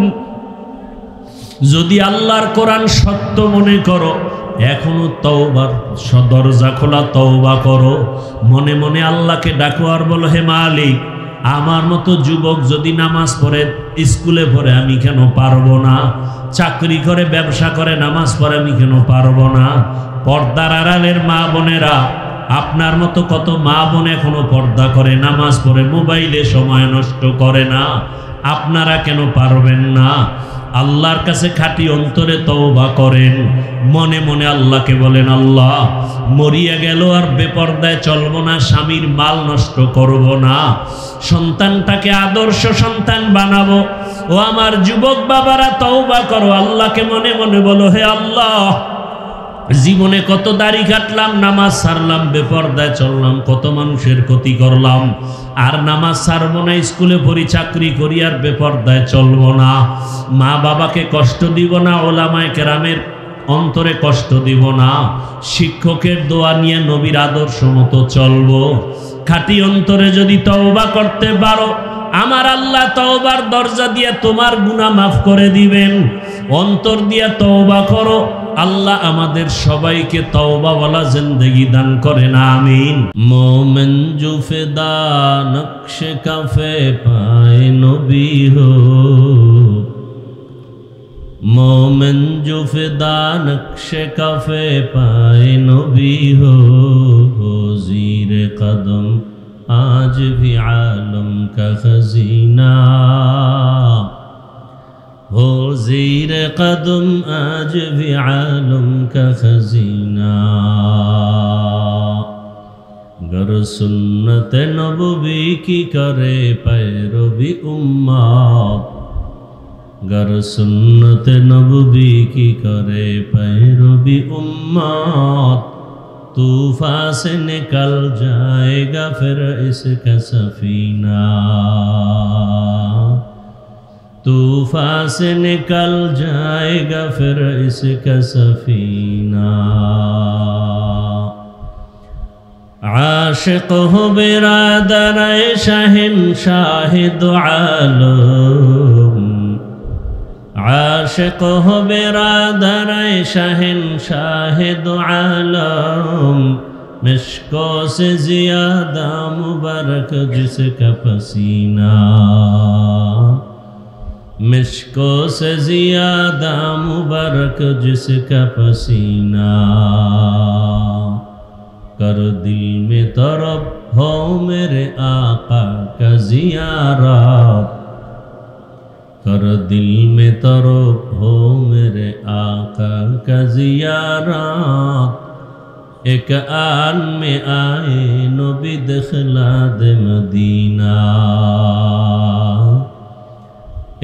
যদি আল্লাহর কোরআন সত্য মনে করো, এখনো তওবার দরজা খোলা, তওবা করো। মনে মনে আল্লাহকে ডাকো আর বলো, হে মালিক, আমার মতো যুবক যদি নামাজ পড়ে, স্কুলে পড়ে, আমি কেন পারবো না? চাকরি করে, ব্যবসা করে, নামাজ পড়ে, আমি কেন পারবো না? পর্দার আড়ালের মা বোনেরা, আপনার মতো কত মা বোন এখনো পর্দা করে, নামাজ পড়ে, মোবাইলে সময় নষ্ট করে না, আপনারা কেন পারবেন না? আল্লাহর কাছে খাঁটি অন্তরে তওবা করেন, মনে মনে আল্লাহকে বলেন, আল্লাহ মরিয়া গেল আর বেপর্দায় চলবো না, স্বামীর মাল নষ্ট করব না, সন্তানটাকে আদর্শ সন্তান বানাবো। ও আমার যুবক বাবারা, তওবা করো, আল্লাহকে মনে মনে বলো, হে আল্লাহ, জীবনে কত দাড়ি কাটলাম, নামাজ ছাড়লাম, বেপর্দায় চললাম, কত মানুষের ক্ষতি করলাম, আর নামাজ ছাড়বো না, স্কুলে পড়ি, চাকরি করি, আর বেপর্দায় চলবো না, মা বাবাকে কষ্ট দিব না, ওলামায়ে কেরামের অন্তরে কষ্ট দিব না, শিক্ষকের দোয়া নিয়ে নবীর আদর্শ মতো চলবো। খাঁটি অন্তরে যদি তওবা করতে পারো, আমার আল্লাহ তওবার দরজা দিয়ে তোমার গুনাহ মাফ করে দিবেন। অন্তর দিয়ে তওবা করো, আল্লাহ আমাদের সবাইকে তওবাওয়ালা জিন্দেগি দান করেন, আমিন। মোমেন জুফেদা নকশে কাফে পায় নবী হো, মোমেন জুফেদা নকশে কাফে পায় নবী হো, জির কদম আজ ভি আলম কা খজিনা, हो ज़ीर कदम आज भी आलम का खजीना, गर सुन्नत नबवी की करे पैरवी उम्मत, गर सुन्नत नबवी की करे पैरवी उम्मत, तूफान से निकल जाएगा फिर इसका सफीना, तूफान से निकल जाएगा फिर इसका सफीना। आशिक हो बिरादर शहंशाह दो आलम, आशिक हो बिरादर शहंशाह दो आलम, मिश्कों से ज़्यादा मुबारक जिसका पसीना, मिश्कों से ज़्यादा मुबारक जिसका पसीना, कर दिल में तरफ हो मेरे आका का ज़ियारत, कर दिल में तरफ हो मेरे आका का ज़ियारत एक आन में आए नबी दिखला दे मदीना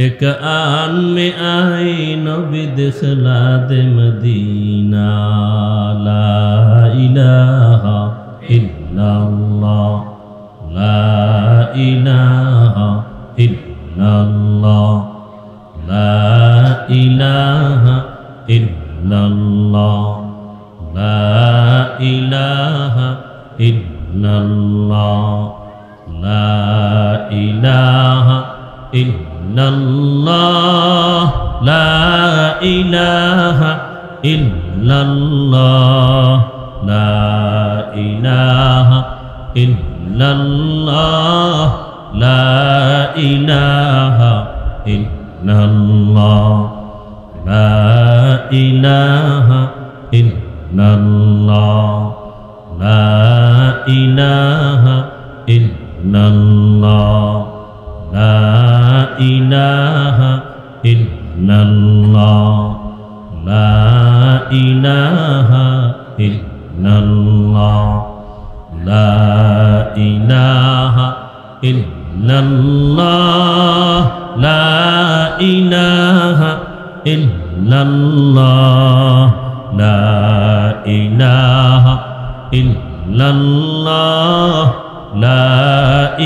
एक आन में आए नबी दिखला दे मदीना ला इलाहा इल्लल्लाह ला इलाहा इल्लल्लाह ला इलाहा इल्लल्लाह ला इलाहा इल्लल्लाह ला इलाहा इल्लल्लाह ला इलाहा इल्लल्लाह ला इलाहा इल्लल्लाह ला इलाहा इल्लल्लाह ला इलाहा इल्लल्लाह ला इलाहा इल्लल्लाह ला इलाहा इल्लल्लाह ला इलाहा इल्लल्लाह ला इलाहा इल्लल्लाह ला इलाहा इल्लल्लाह ला इलाहा इल्लल्लाह ला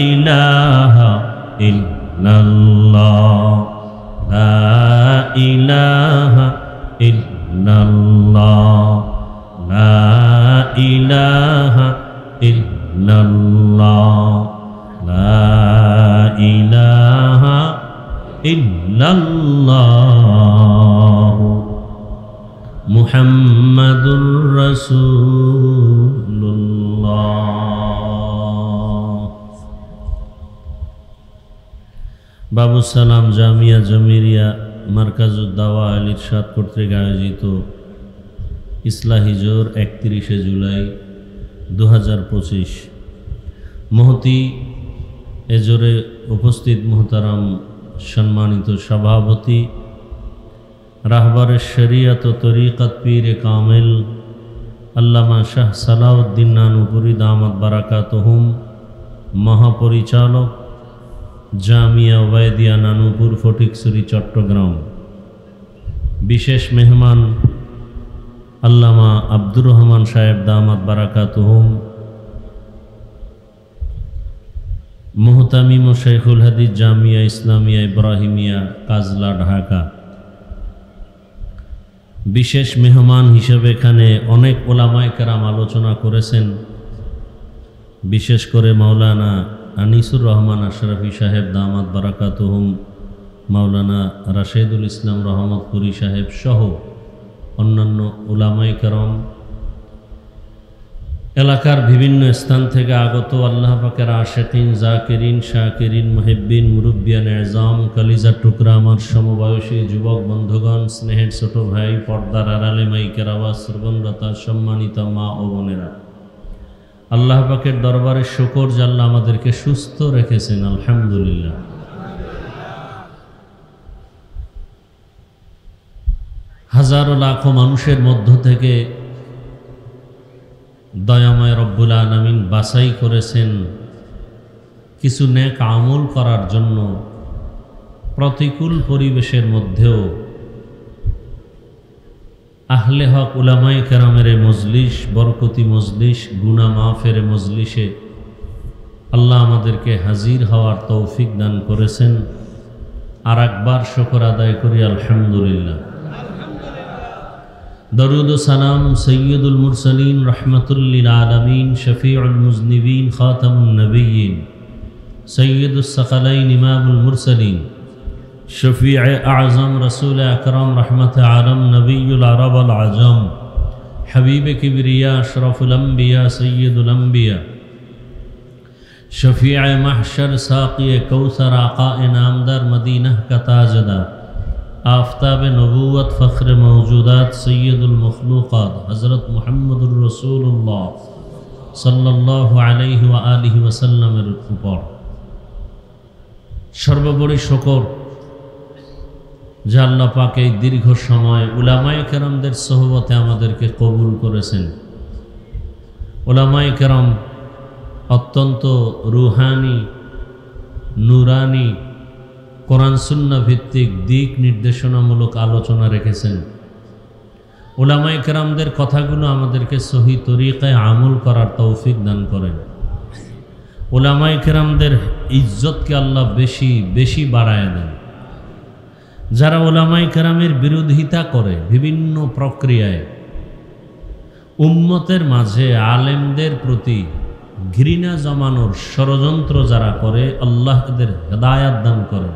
इलाहा इल्लल्लाह ला इलाहा इल्लल्लाह ला इलाहा इल्लल्लाह ला इलाहा इल्लल्लाह मुहम्मदुर रसूलुल्लाह। बाबू सालाम জামিয়া জমিরিয়া মারকাজুদ দাওয়া আল ইরশাদ কর্তৃক আয়োজিত ইসলাহি জোর 31 জুলাই 2025 মহতি এজোরে উপস্থিত মোহতারাম সম্মানিত সভাপতি রাহবারে শরিয়ত ও তরিকত পীর কামিল আল্লামা শাহ সালাউদ্দিন নানুপুরি দামাত বারাকাতুহুম মহাপরিচালক জামিয়া ওবায়দিয়া নানুপুর ফটিকছড়ি চট্টগ্রাম বিশেষ মেহমান আল্লামা আব্দুর রহমান সাহেব দামাত বারাকাতুহুম মুহতামিম ও শেখুল হাদিস জামিয়া ইসলামিয়া ইব্রাহিমিয়া কাজলা ঢাকা। বিশেষ মেহমান হিসেবে এখানে অনেক ওলামায়ে কেরাম আলোচনা করেছেন, বিশেষ করে মাওলানা আনিসুর রহমান আশরাফি সাহেব দামাত বারাকাতুহুম, মাওলানা রাশেদুল ইসলাম রহমতপুরি সাহেব সহ অন্যান্য ওলামায়ে কেরাম, এলাকার বিভিন্ন স্থান থেকে আগত আল্লাহ পাকের আশিকিন জাকিরিন শাকিরিন মুহিব্বিন মুরব্বিয়ান এজাম কলিজার টুকরা আমার সমবয়সী যুবক বন্ধুগণ, স্নেহের ছোট ভাই, পর্দার আড়ালে মাইকের আওয়াজ শ্রবণরতা সম্মানিত মা ও বোনেরা, আল্লাহ পাকের দরবারে শুকর যে আল্লাহ আমাদেরকে সুস্থ রেখেছেন, আলহামদুলিল্লাহ। হাজারো লাখো মানুষের মধ্য থেকে দয়াময় রব্বুল আলামিন বাছাই করেছেন কিছু নেক আমল করার জন্য। প্রতিকূল পরিবেশের মধ্যেও আহলে হক উলামায়ে কেরামের মজলিস, বরকতি মজলিস, গুনাহ মাফের মজলিসে আল্লাহ আমাদেরকে হাজির হওয়ার তৌফিক দান করেছেন। আর একবার শুকর আদায় করি আলহামদুলিল্লাহ। দরুদ ও সালাম সৈয়দুল মুরসালিন রহমাতুল লিল আলামিন শফিউল মুজনিবিন খাতামুন নবিয়্যিন সৈয়দুস সাকালাইন ইমামুল মুরসালিন শফিউ আযম রাসূল আকরাম রহমত আলম নবিয়ুল আরব আল আজম হাবিব কিবরিয়া আশরাফুল আম্বিয়া সৈয়দুল আম্বিয়া শফিউ মাহশর সাকি কৌসর আকা নামদার মদিনা কা তাজদার आफताब नबूवत फ़ख्र मौजूदात सैयदुल मखलूक़ात हज़रत मुहम्मदुर रसूलुल्लाह सल्लल्लाहु अलैहि व आलिहि वसल्लमेर ऊपर सर्वोपरि शुकर যে আল্লাহ পাক এই দীর্ঘ সময় উলামায়ে কেরামদের সোহবতে আমাদেরকে কবুল করেছেন। উলামায়ে কেরাম অত্যন্ত রুহানি, নুরানি, কোরআন সুন্নাহ ভিত্তিক দিক নির্দেশনামূলক আলোচনা রেখেছেন। উলামায়ে কেরামদের কথাগুলো আমাদেরকে সহি তরিকায় আমল করার তৌফিক দান করেন। উলামায়ে কেরামদের ইজ্জতকে আল্লাহ বেশি বেশি বাড়ায় দেন। যারা উলামায়ে কেরামের বিরোধিতা করে বিভিন্ন প্রক্রিয়ায়, উম্মতের মাঝে আলেমদের প্রতি ঘৃণা জমানোর ষড়যন্ত্র যারা করে, আল্লাহ এদের হেদায়াত দান করেন।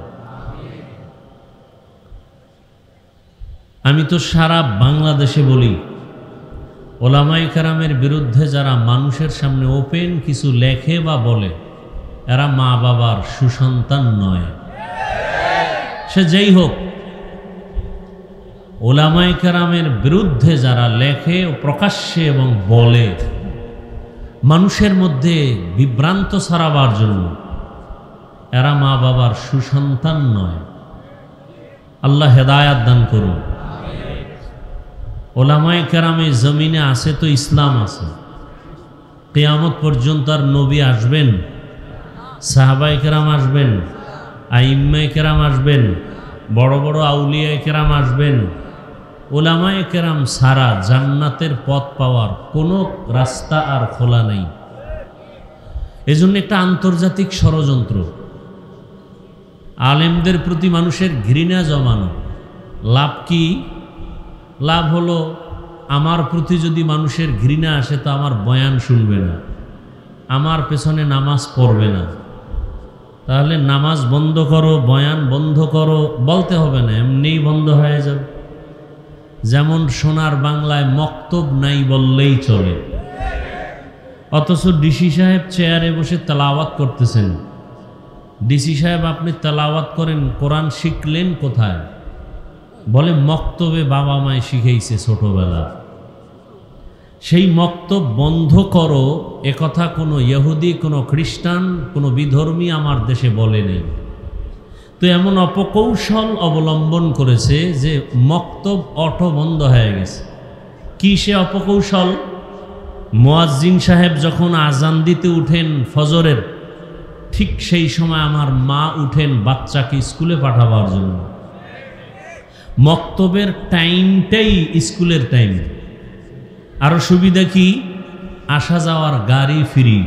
আমি তো সারা বাংলাদেশে বলি, উলামায়ে কেরামের বিরুদ্ধে যারা মানুষের সামনে ওপেন কিছু লেখে বা বলে, এরা মা বাবার সুসন্তান নয়। সে যেই হোক, উলামায়ে কেরামের বিরুদ্ধে যারা লেখে ও প্রকাশ্যে এবং বলে মানুষের মধ্যে বিভ্রান্ত ছড়াবার জন্য, এরা মা বাবার সুসন্তান নয়। আল্লাহ হেদায়াত দান করুন। উলামায়ে কেরামে জমিনে আছে তো ইসলাম আছে। কিয়ামত পর্যন্ত আর নবী আসবেন, সাহাবায়ে কেরাম আসবেন, আইম্মায়ে কেরাম আসবেন, বড় বড় আউলিয়ায়ে কেরাম আসবেন। উলামায়ে কেরাম ছাড়া জান্নাতের পথ পাওয়ার কোনো রাস্তা আর খোলা নেই। এজন্য একটা আন্তর্জাতিক ষড়যন্ত্র, আলেমদের প্রতি মানুষের ঘৃণা জমানো। লাভ কি? লাভ হলো, আমার প্রতি যদি মানুষের ঘৃণা আসে তো আমার বয়ান শুনবে না, আমার পেছনে নামাজ পড়বে না। তাহলে নামাজ বন্ধ করো, বয়ান বন্ধ করো বলতে হবে না, এমনিই বন্ধ হয়ে যাবে। যেমন সোনার বাংলায় মক্তব নাই বললেই চলে, অথচ ডিসি সাহেব চেয়ারে বসে তেলাওয়াত করতেছেন। ডিসি সাহেব, আপনি তেলাওয়াত করেন, কোরআন শিখলেন কোথায়? বলে মক্তবে বাবা মায় শিখেইছে ছোটবেলা। সেই মক্তব বন্ধ করো একথা কোনো ইহুদি, কোনো খ্রিস্টান, কোনো বিধর্মী আমার দেশে বলে নেই। তো এমন অপকৌশল অবলম্বন করেছে যে মক্তব অটো বন্ধ হয়ে গেছে। কি সে অপকৌশল? মুয়াজ্জিন সাহেব যখন আজান দিতে উঠেন ফজরের, ঠিক সেই সময় আমার মা উঠেন বাচ্চাকে স্কুলে পাঠাবার জন্য। মক্তবের টাইমটাই স্কুলের টাইম। আরো সুবিধা কি? আসা যাওয়ার গাড়ি ফ্রি,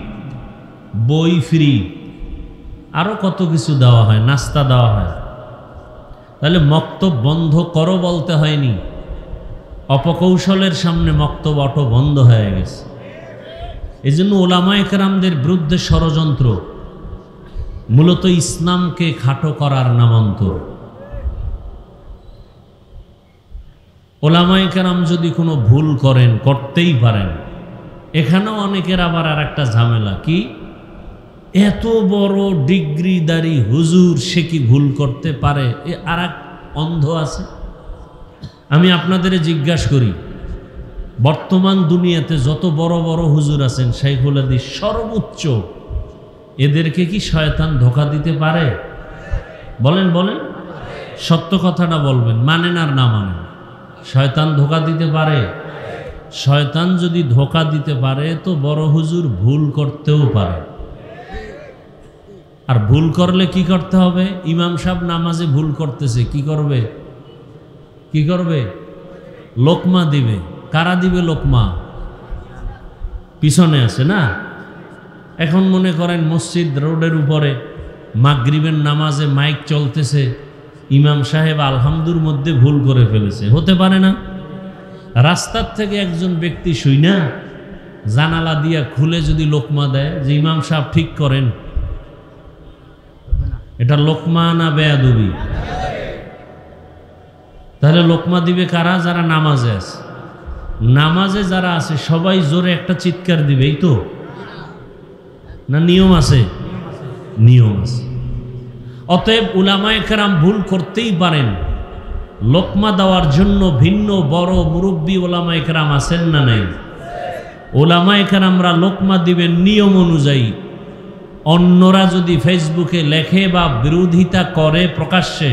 বই ফ্রি, আরো কত কিছু দেওয়া হয়, নাস্তা দেওয়া হয়। তাহলে মক্তব বন্ধ করো বলতে হয়নি, অপকৌশলের সামনে মক্তব অটো বন্ধ হয়ে গেছে। এই জন্য উলামায়ে কেরামদের বিরুদ্ধে ষড়যন্ত্র মূলত ইসলামকে খাটো করার নামান্তর। উলামায়ে কেরাম যদি কোনো ভুল করেন, করতেই পারেন। এখানেও অনেকের আবার আর একটা ঝামেলা কি, এত বড় ডিগ্রিদারি হুজুর, সে কি ভুল করতে পারে? এ আর এক অন্ধ আছে। আমি আপনাদের জিজ্ঞাসা করি, বর্তমান দুনিয়াতে যত বড় বড় হুজুর আছেন, শাইখুল হাদিস সর্বোচ্চ, এদেরকে কি শয়তান ধোঁকা দিতে পারে? বলেন বলেন, সত্য কথাটা বলবেন, মানেন আর না মানেন। শয়তান ধোঁকা দিতে পারে? শয়তান যদি ধোঁকা দিতে পারে তো বড় হুজুর ভুল করতেও পারে। আর ভুল করলে কি করতে হবে? ইমাম সাহেব নামাজে ভুল করতেছে, কি করবে? কি করবে? লোকমা দিবে। কারা দিবে লোকমা? পিছনে আছে না। এখন মনে করেন মসজিদ রোডের উপরে মাগরিবের নামাজে মাইক চলতেছে, ইমাম সাহেব আলহামদুর মধ্যে ভুল করে ফেলেছে, হতে পারে না? রাস্তার থেকে একজন ব্যক্তি শুইনা জানালা দিয়া খুলে যদি লোকমা দেয় যে ইমাম সাহেব ঠিক করেন, এটা লোকমা না বেয়াদবি? তাহলে লোকমা দিবে কারা? যারা নামাজে আছে। নামাজে যারা আছে সবাই জোরে একটা চিৎকার দিবে, এই তো না? নিয়ম আছে, নিয়ম আছে। অতএব উলামায়ে কেরাম ভুল করতেই পারেন। লোকমা দেওয়ার জন্য ভিন্ন বড় মুরব্বী উলামায়ে কেরাম আছেন না নাই? উলামায়ে কেরামরা লোকমা দিবেন নিয়ম অনুযায়ী। অন্যরা যদি ফেসবুকে লেখে বা বিরোধিতা করে প্রকাশ্যে,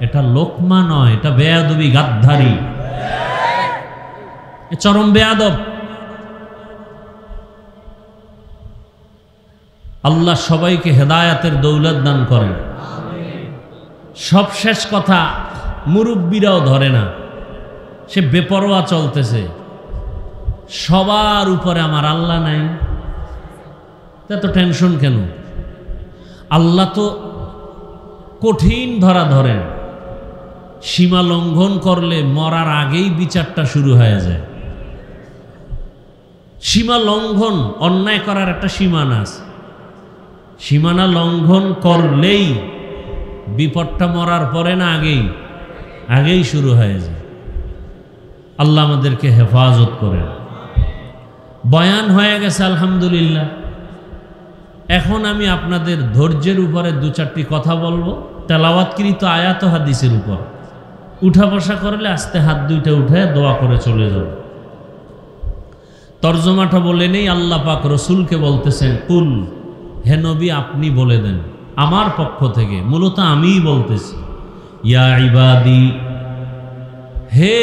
এটা লোকমা নয়, এটা বেয়াদবি, গাদ্দারি, চরম বেয়াদব। আল্লাহ সবাইকে হেদায়াতের দৌলত দান করেন। সব শেষ কথা, মুরব্বীরাও ধরে না, সে বেপরোয়া চলতেছে, সবার উপরে আমার আল্লাহ নাই, এত টেনশন কেন? আল্লাহ তো কঠিন ধরা ধরেন, সীমা লঙ্ঘন করলে মরার আগেই বিচারটা শুরু হয়ে যায়। সীমা লঙ্ঘন, অন্যায় করার একটা সীমানা আছে, সীমানা লঙ্ঘন করলেই বিপদটা মরার পরে না আগেই শুরু হয়ে যায়। আল্লাহ আমাদেরকে হেফাজত করেন। বয়ান হয়ে গেছে আলহামদুলিল্লাহ। এখন আমি আপনাদের ধৈর্যের উপরে দু চারটি কথা বলবো, তেলাওয়াতকৃত আয়াত ও হাদিসের উপর। উঠা বসা করলে আস্তে হাত দুইটা উঠে দোয়া করে চলে যাব। তর্জমাটা বলে নেই, আল্লাহ পাক রসুলকে বলতেছেন, কুল, হে নবী আপনি বলে দেন আমার পক্ষ থেকে, মূলত আমিই বলতেছি, ইয়া ইবাদি, হে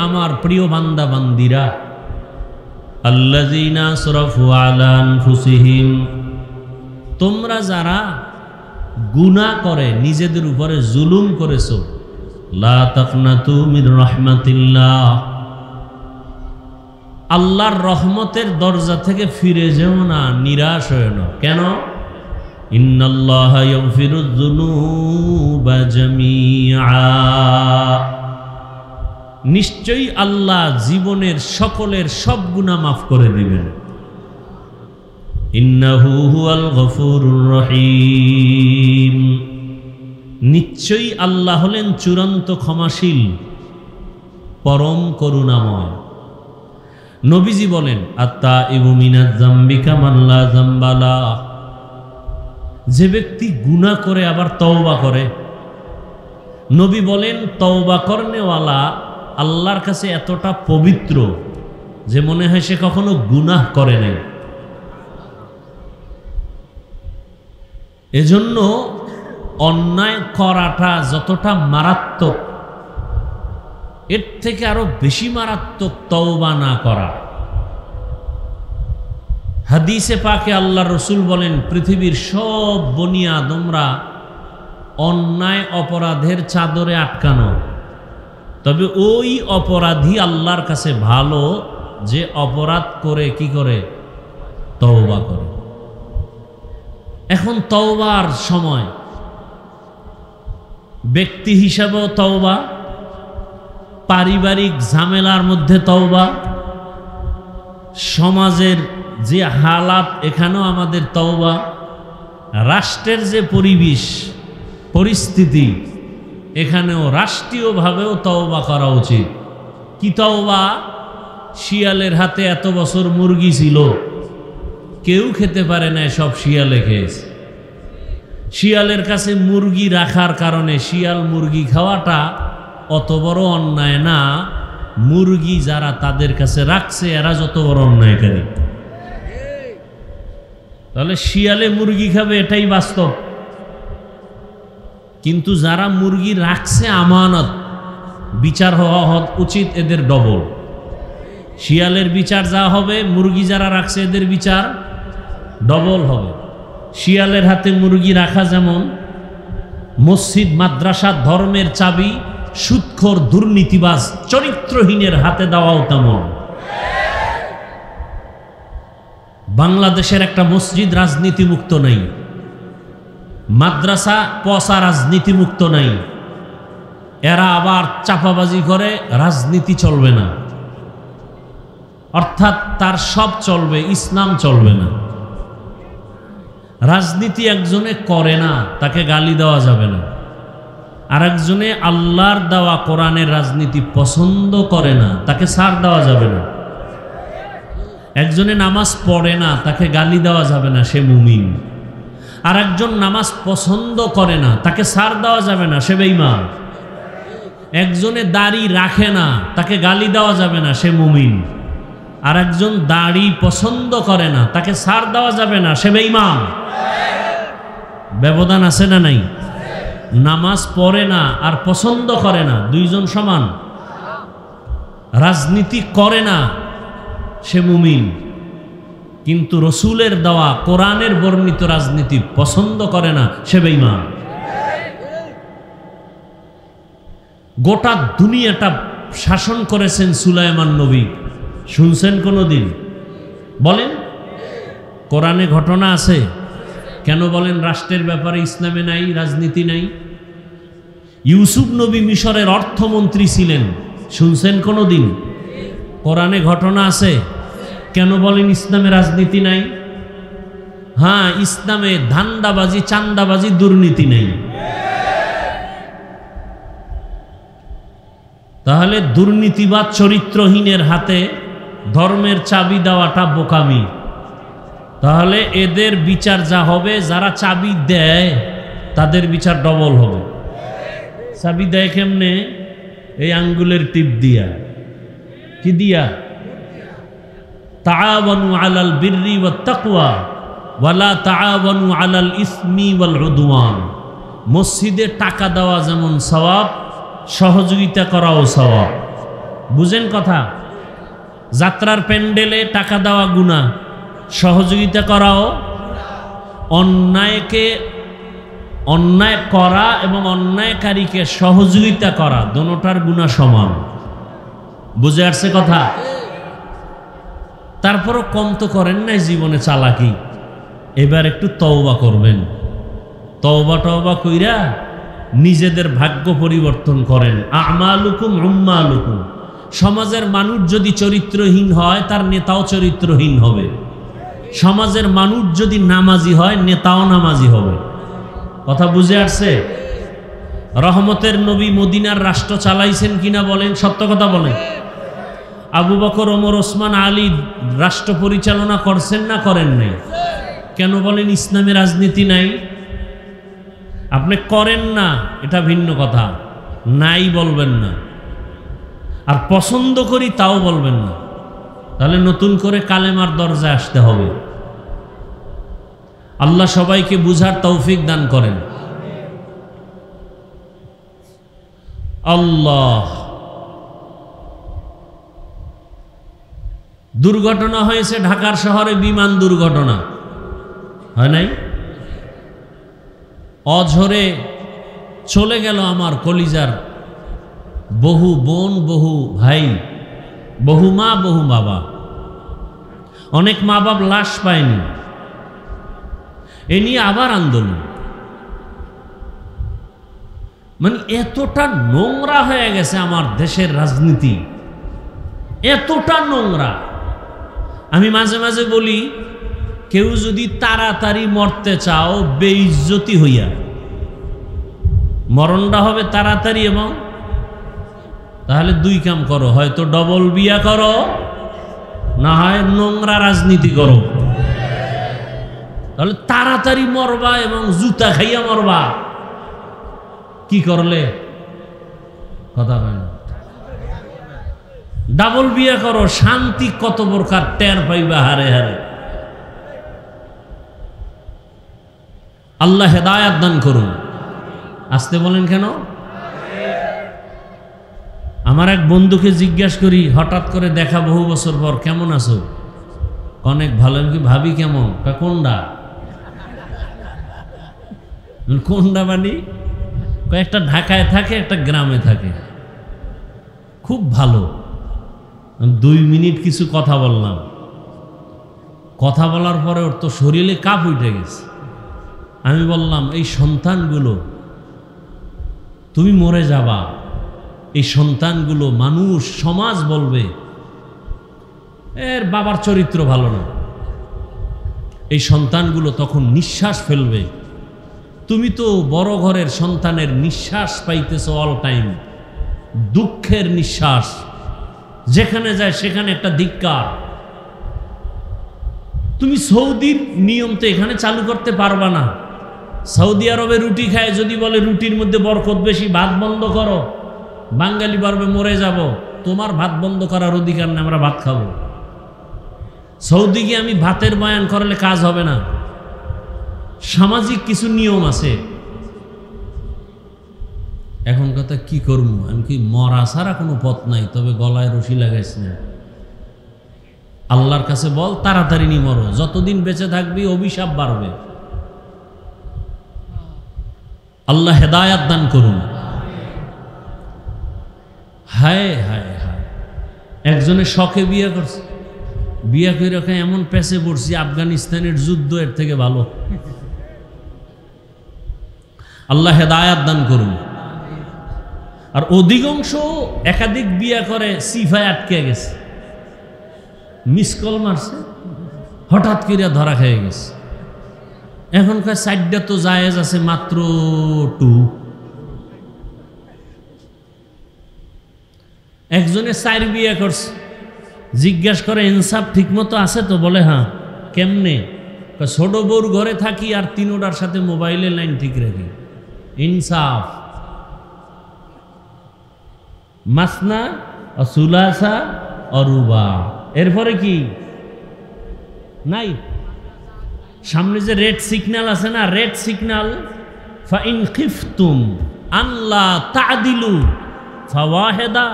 আমার প্রিয় বান্দা বান্দিরা, আল্লাযীনা আসরাফু আলা আনফুসিহিম, তোমরা যারা গুনাহ করে নিজেদের উপরে জুলুম করেছো, লা তাকনাতু মির রাহমাতিল্লাহ, আল্লাহর রহমতের দরজা থেকে ফিরে যেও না, নিরাশ হয়ে না। কেন? ইন্নাল্লাহা ইয়াগফিরুয যুনুবা জামিআ, নিশ্চয়ই আল্লাহ জীবনের সকলের সব গুনাহ মাফ করে দিবেন। ইন্নাহু হুয়াল গফুরুর রহিম, নিশ্চয়ই আল্লাহ হলেন চূড়ান্ত ক্ষমাশীল, পরম করুণাময়। নবীজি বলেন, আত্তাইবু মিনাজ যামবি কামান লা যামবা লা, যে ব্যক্তি গুনাহ করে আবার তওবা করে, নবী বলেন তওবা করনেওয়ালা আল্লাহর কাছে এতটা পবিত্র যে মনে হয় সে কখনো গুনাহ করে নাই। এজন্য অন্যায় করাটা যতটা মারাত্মক, এর থেকে আরো বেশি মারাত্মক তওবা না করা। হাদিসে পাকে আল্লাহ রসুল বলেন, পৃথিবীর সব বনি আদমরা অন্যায় অপরাধের চাদরে আটকানো, তবে ওই অপরাধী আল্লাহর কাছে ভালো যে অপরাধ করে কি করে, তওবা করে। এখন তওবার সময় ব্যক্তি হিসাবেও তওবা, পারিবারিক ঝামেলার মধ্যে তওবা, সমাজের যে হালাত এখানেও আমাদের তওবা, রাষ্ট্রের যে পরিস্থিতি এখানেও রাষ্ট্রীয়ভাবেও তওবা করা উচিত। কি তওবা? শিয়ালের হাতে এত বছর মুরগি ছিল, কেউ খেতে পারে না, সব শিয়ালে খেয়েছে। শিয়ালের কাছে মুরগি রাখার কারণে শিয়াল মুরগি খাওয়াটা অত বড় অন্যায় না, মুরগি যারা তাদের কাছে রাখছে এরা যত বড় অন্যায়কারী। তাহলে শিয়ালে মুরগি খাবে এটাই বাস্তব, কিন্তু যারা মুরগি রাখছে আমানত, বিচার হওয়া উচিত এদের ডবল। শিয়ালের বিচার যা হবে, মুরগি যারা রাখছে এদের বিচার ডবল হবে। শিয়ালের হাতে মুরগি রাখা যেমন মসজিদ মাদ্রাসা ধর্মের চাবি সুদখোর দুর্নীতিবাজ চরিত্রহীনের হাতে দেওয়াও তেমন। বাংলাদেশের একটা মসজিদ রাজনীতি মুক্ত নাই, মাদ্রাসা পচা রাজনীতি মুক্ত নাই, এরা আবার চাপাবাজি করে রাজনীতি চলবে না, অর্থাৎ তার সব চলবে, ইসলাম চলবে না। রাজনীতি একজনে করে না, তাকে গালি দেওয়া যাবে না। আর একজনে আল্লাহর দেওয়া কোরআনের রাজনীতি পছন্দ করে না, তাকে ছাড় দেওয়া যাবে না। একজনে নামাজ পড়ে না, তাকে গালি দেওয়া যাবে না, সে মুমিন। আর একজন নামাজ পছন্দ করে না, তাকে ছাড় দেওয়া যাবে না, সে বেঈমান। একজনে দাড়ি রাখে না, তাকে গালি দেওয়া যাবে না, সে মুমিন। আর একজন দাড়ি পছন্দ করে না, তাকে ছাড় দেওয়া যাবে না, সে বেঈমান। ব্যবধান আছে না নাই? নামাজ পড়ে না আর পছন্দ করে না, দুইজন সমান। রাজনীতি করে না, সে মুমিন। কিন্তু রসুলের দেওয়া কোরআনের বর্ণিত রাজনীতি পছন্দ করে না, সে বেঈমান। গোটা দুনিয়াটা শাসন করেছেন সুলাইমান নবী, শুনছেন কোনোদিন? বলেন, কোরআনে ঘটনা আছে? কেন বলেন রাষ্ট্রের ব্যাপারে ইসলামে নাই, রাজনীতি নাই? ইউসুফ নবী মিশরের অর্থমন্ত্রী ছিলেন, শুনছেন কোনোদিন? কোরআনে ঘটনা আছে? কেন বলেন ইসলামে রাজনীতি নাই? হ্যাঁ, ইসলামে ধান্দাবাজি, চান্দাবাজি, দুর্নীতি নেই। তাহলে দুর্নীতিবাদ চরিত্রহীনের হাতে ধর্মের চাবি দেওয়াটা বোকামি। তাহলে এদের বিচার যা হবে, যারা চাবি দেয় তাদের বিচার ডবল হবে। চাবি দেয় কেমনে? এই আঙ্গুলের টিপ দিয়া। কি দিয়া? তাআওয়ানু আলাল বিররি ওয়াত তাকওয়া ওয়ালা তাআওয়ানু আলাল ইসমি ওয়াল উদওয়ান। মসজিদে টাকা দেওয়া যেমন সওয়াব, সহযোগিতা করাও সওয়াব। বুঝেন কথা? যাত্রার প্যান্ডেলে টাকা দেওয়া গুনাহ, সহযোগিতা করাও। অন্যায় করা এবং অন্যায়কারীকে সহযোগিতা করা, দোনোটার গুনাহ সমান। বুঝে আসছে কথা? তারপরও কম তো করেন নাই জীবনে চালাকি। এবার একটু তওবা করবেন। তওবা কইরা নিজেদের ভাগ্য পরিবর্তন করেন। আমালুকুম উম্মালুকুম। সমাজের মানুষ যদি চরিত্রহীন হয়, তার নেতাও চরিত্রহীন হবে। সমাজের মানুষ যদি নামাজি হয়, নেতাও নামাজি হবে। কথা বুঝে আসছে? রহমতের নবী মদিনার রাষ্ট্র চালাইছেন কিনা বলেন, সত্য কথা বলেন। আবু বকর, ওমর, ওসমান, আলী রাষ্ট্র পরিচালনা করছেন না করেন নাই? কেন বলেন ইসলামে রাজনীতি নাই? আপনি করেন না, এটা ভিন্ন কথা, নাই বলবেন না। আর পছন্দ করি তাও বলবেন না। তাহলে নতুন করে কালেমার দরজায় আসতে হবে। আল্লাহ সবাইকে বুঝার তৌফিক দান করেন। আল্লাহ। দুর্ঘটনা হয়েছে ঢাকার শহরে, বিমান দুর্ঘটনা হয় নাই? অঝরে চলে গেল আমার কলিজার বহু বোন, বহু ভাই, বহু মা, বহু বাবা। অনেক মা বাপ লাশ পায়নি। এ নিয়ে আবার আন্দোলন। মানে এতটা নোংরা হয়ে গেছে আমার দেশের রাজনীতি, এতটা নোংরা। আমি মাঝে মাঝে বলি, কেউ যদি তাড়াতাড়ি মরতে চাও বেইজ্জতি হইয়া, মরণটা হবে তাড়াতাড়ি, এবং তাহলে দুই কাম করো, হয়তো ডবল বিয়া করো, না হয় নোংরা রাজনীতি করো। তাহলে তাড়াতাড়ি মরবা এবং জুতা খাইয়া মরবা। কি করলে? কথা হয় না। ডাবল বিয়া করো, শান্তি কত প্রকার টের পাইবা হারে হারে। আল্লাহ হেদায়াত দান করুন। আসতে বলেন কেন? আমার এক বন্ধুকে জিজ্ঞাসা করি, হঠাৎ করে দেখা বহু বছর পর, কেমন আছো? অনেক ভালো। আমি কি ভাবি কেমন? কোনটা? কোনটা মানে? একটা ঢাকায় থাকে, একটা গ্রামে থাকে। খুব ভালো। 2 মিনিট কিছু কথা বললাম। কথা বলার পরে ওর তো শরীরে কাঁপ উঠে গেছে। আমি বললাম, এই সন্তানগুলো, তুমি মরে যাবা, এই সন্তানগুলো মানুষ, সমাজ বলবে এর বাবার চরিত্র ভালো না। এই সন্তানগুলো তখন নিঃশ্বাস ফেলবে। তুমি তো বড় ঘরের সন্তানের নিঃশ্বাস পাইতেছ অল টাইম, দুঃখের নিঃশ্বাস। যেখানে যায় সেখানে একটা ধিক্কার। তুমি সৌদির নিয়ম তো এখানে চালু করতে পারবা না। সৌদি আরবে রুটি খায়, যদি বলে রুটির মধ্যে বরকত বেশি, ভাত বন্ধ করো, বাঙালি পারবে মরে যাব। তোমার ভাত বন্ধ করার অধিকার নেই, আমরা ভাত খাবো। সৌদি গিয়ে আমি ভাতের বয়ান করলে কাজ হবে না। সামাজিক কিছু নিয়ম আছে। এখন কথা কি করবো, আমি কি মরা ছাড়া কোনো পথ নাই, তবে গলায় রশি লাগাইস না। আল্লাহর কাছে বল তাড়াতাড়ি নি মরো, যতদিন বেঁচে থাকবি অভিশাপ বাড়বে। আল্লাহ হেদায়াত দান করুন। হায় হায় হায়, একজনের শখে বিয়ে করছে, বিয়ে করে এমন পেছে পড়ছি, আফগানিস্তানের যুদ্ধ এর থেকে ভালো। আল্লাহ হেদায়াত দান করুন। আর অধিকাংশ একাধিক বিয়ে করে সিফায় আটকে গেছে, মিস কল মারছে, হঠাৎ করে ধরা খেয়ে গেছে। এখনকার সাইডটা তো জায়েজ আছে মাত্র 2। একজনে 4 বিয়ে করছে, জিজ্ঞাসা করে ইনসাফ ঠিক মতো আছে তো? বলে হ্যাঁ। কেমনে? ছোট বউর ঘরে থাকি আর 3টার সাথে মোবাইলের লাইন ঠিক রাখি। ইনসাফ। মাসনা সুলাসা অরুবা, এরপরে কি নাই? সামনে যে রেড সিগন্যাল আছে না, রেড সিগন্যাল, ফাইন খিফতুম আল্লাহ তাদিলু ফাওয়াহিদা,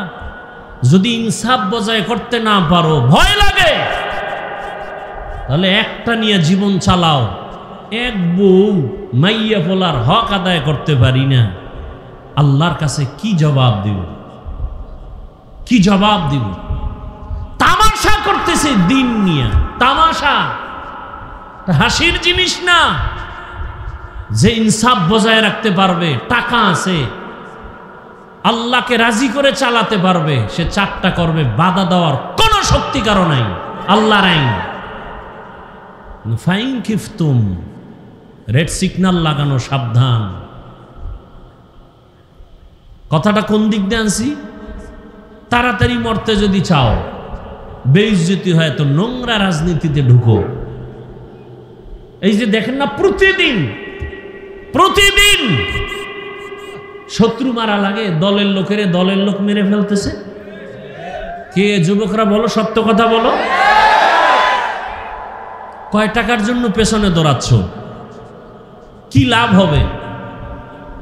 যদি ইনসাফ বজায় করতে না পারো, ভয় লাগে, তাহলে একটা নিয়ে জীবন চালাও। এক বউ মাইয়া পোলার হক আদায় করতে পারি না, আল্লাহর কাছে কি জবাব দিব? কি জবাব দিব? তামাশা করতেছে দিন নিয়ে, তামাশা, হাসির জিনিস না। যে ইনসাফ বজায় রাখতে পারবে, টাকা আছে, আল্লাহকে রাজি করে চালাতে পারবে, সে 4টা করবে, বাধা দেওয়ার কোন শক্তি কারো নাই। আল্লাহর আইন। ফাইন খিফতুম, রেড সিগন্যাল লাগানো, সাবধান। কথাটা কোন দিক দিয়ে আনছি? তাড়াতাড়ি মরতে যদি চাও, বেইজ্জতি হয়, তো নোংরা রাজনীতিতে ঢুকো। এই যে দেখেন না, প্রতিদিন প্রতিদিন শত্রু মারা লাগে, দলের লোকেরে দলের লোক মেরে ফেলতেছে। কে যুবকরা বলো, সত্য কথা বলো, কয় টাকার জন্য পেছনে দৌড়াচ্ছ? কি লাভ হবে?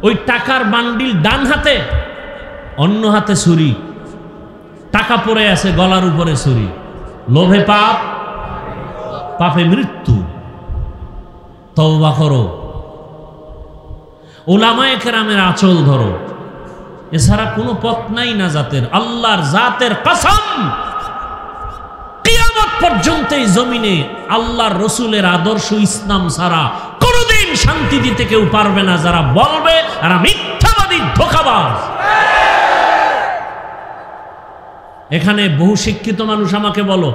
ওই টাকার বান্ডিল ডান হাতে, অন্য হাতে ছুরি, টাকা পড়ে আছে গলার উপরে ছুরি। লোভে পাপ, পাপে মৃত্যু। তওবা করো, উলামায়ে কেরামের আঁচল ধরো, এছাড়া কোনো পথ নাই নাজাতের। আল্লাহর জাতের কসম, কিয়ামত পর্যন্ত এই জমিনে আল্লাহর রসুলের আদর্শ ইসলাম ছাড়া কোনোদিন শান্তি দিতে কেউ পারবে না। যারা বলবে আর মিথ্যাবাদী, ধোঁকাবাজ। এখানে বহু শিক্ষিত মানুষ আমাকে বলো,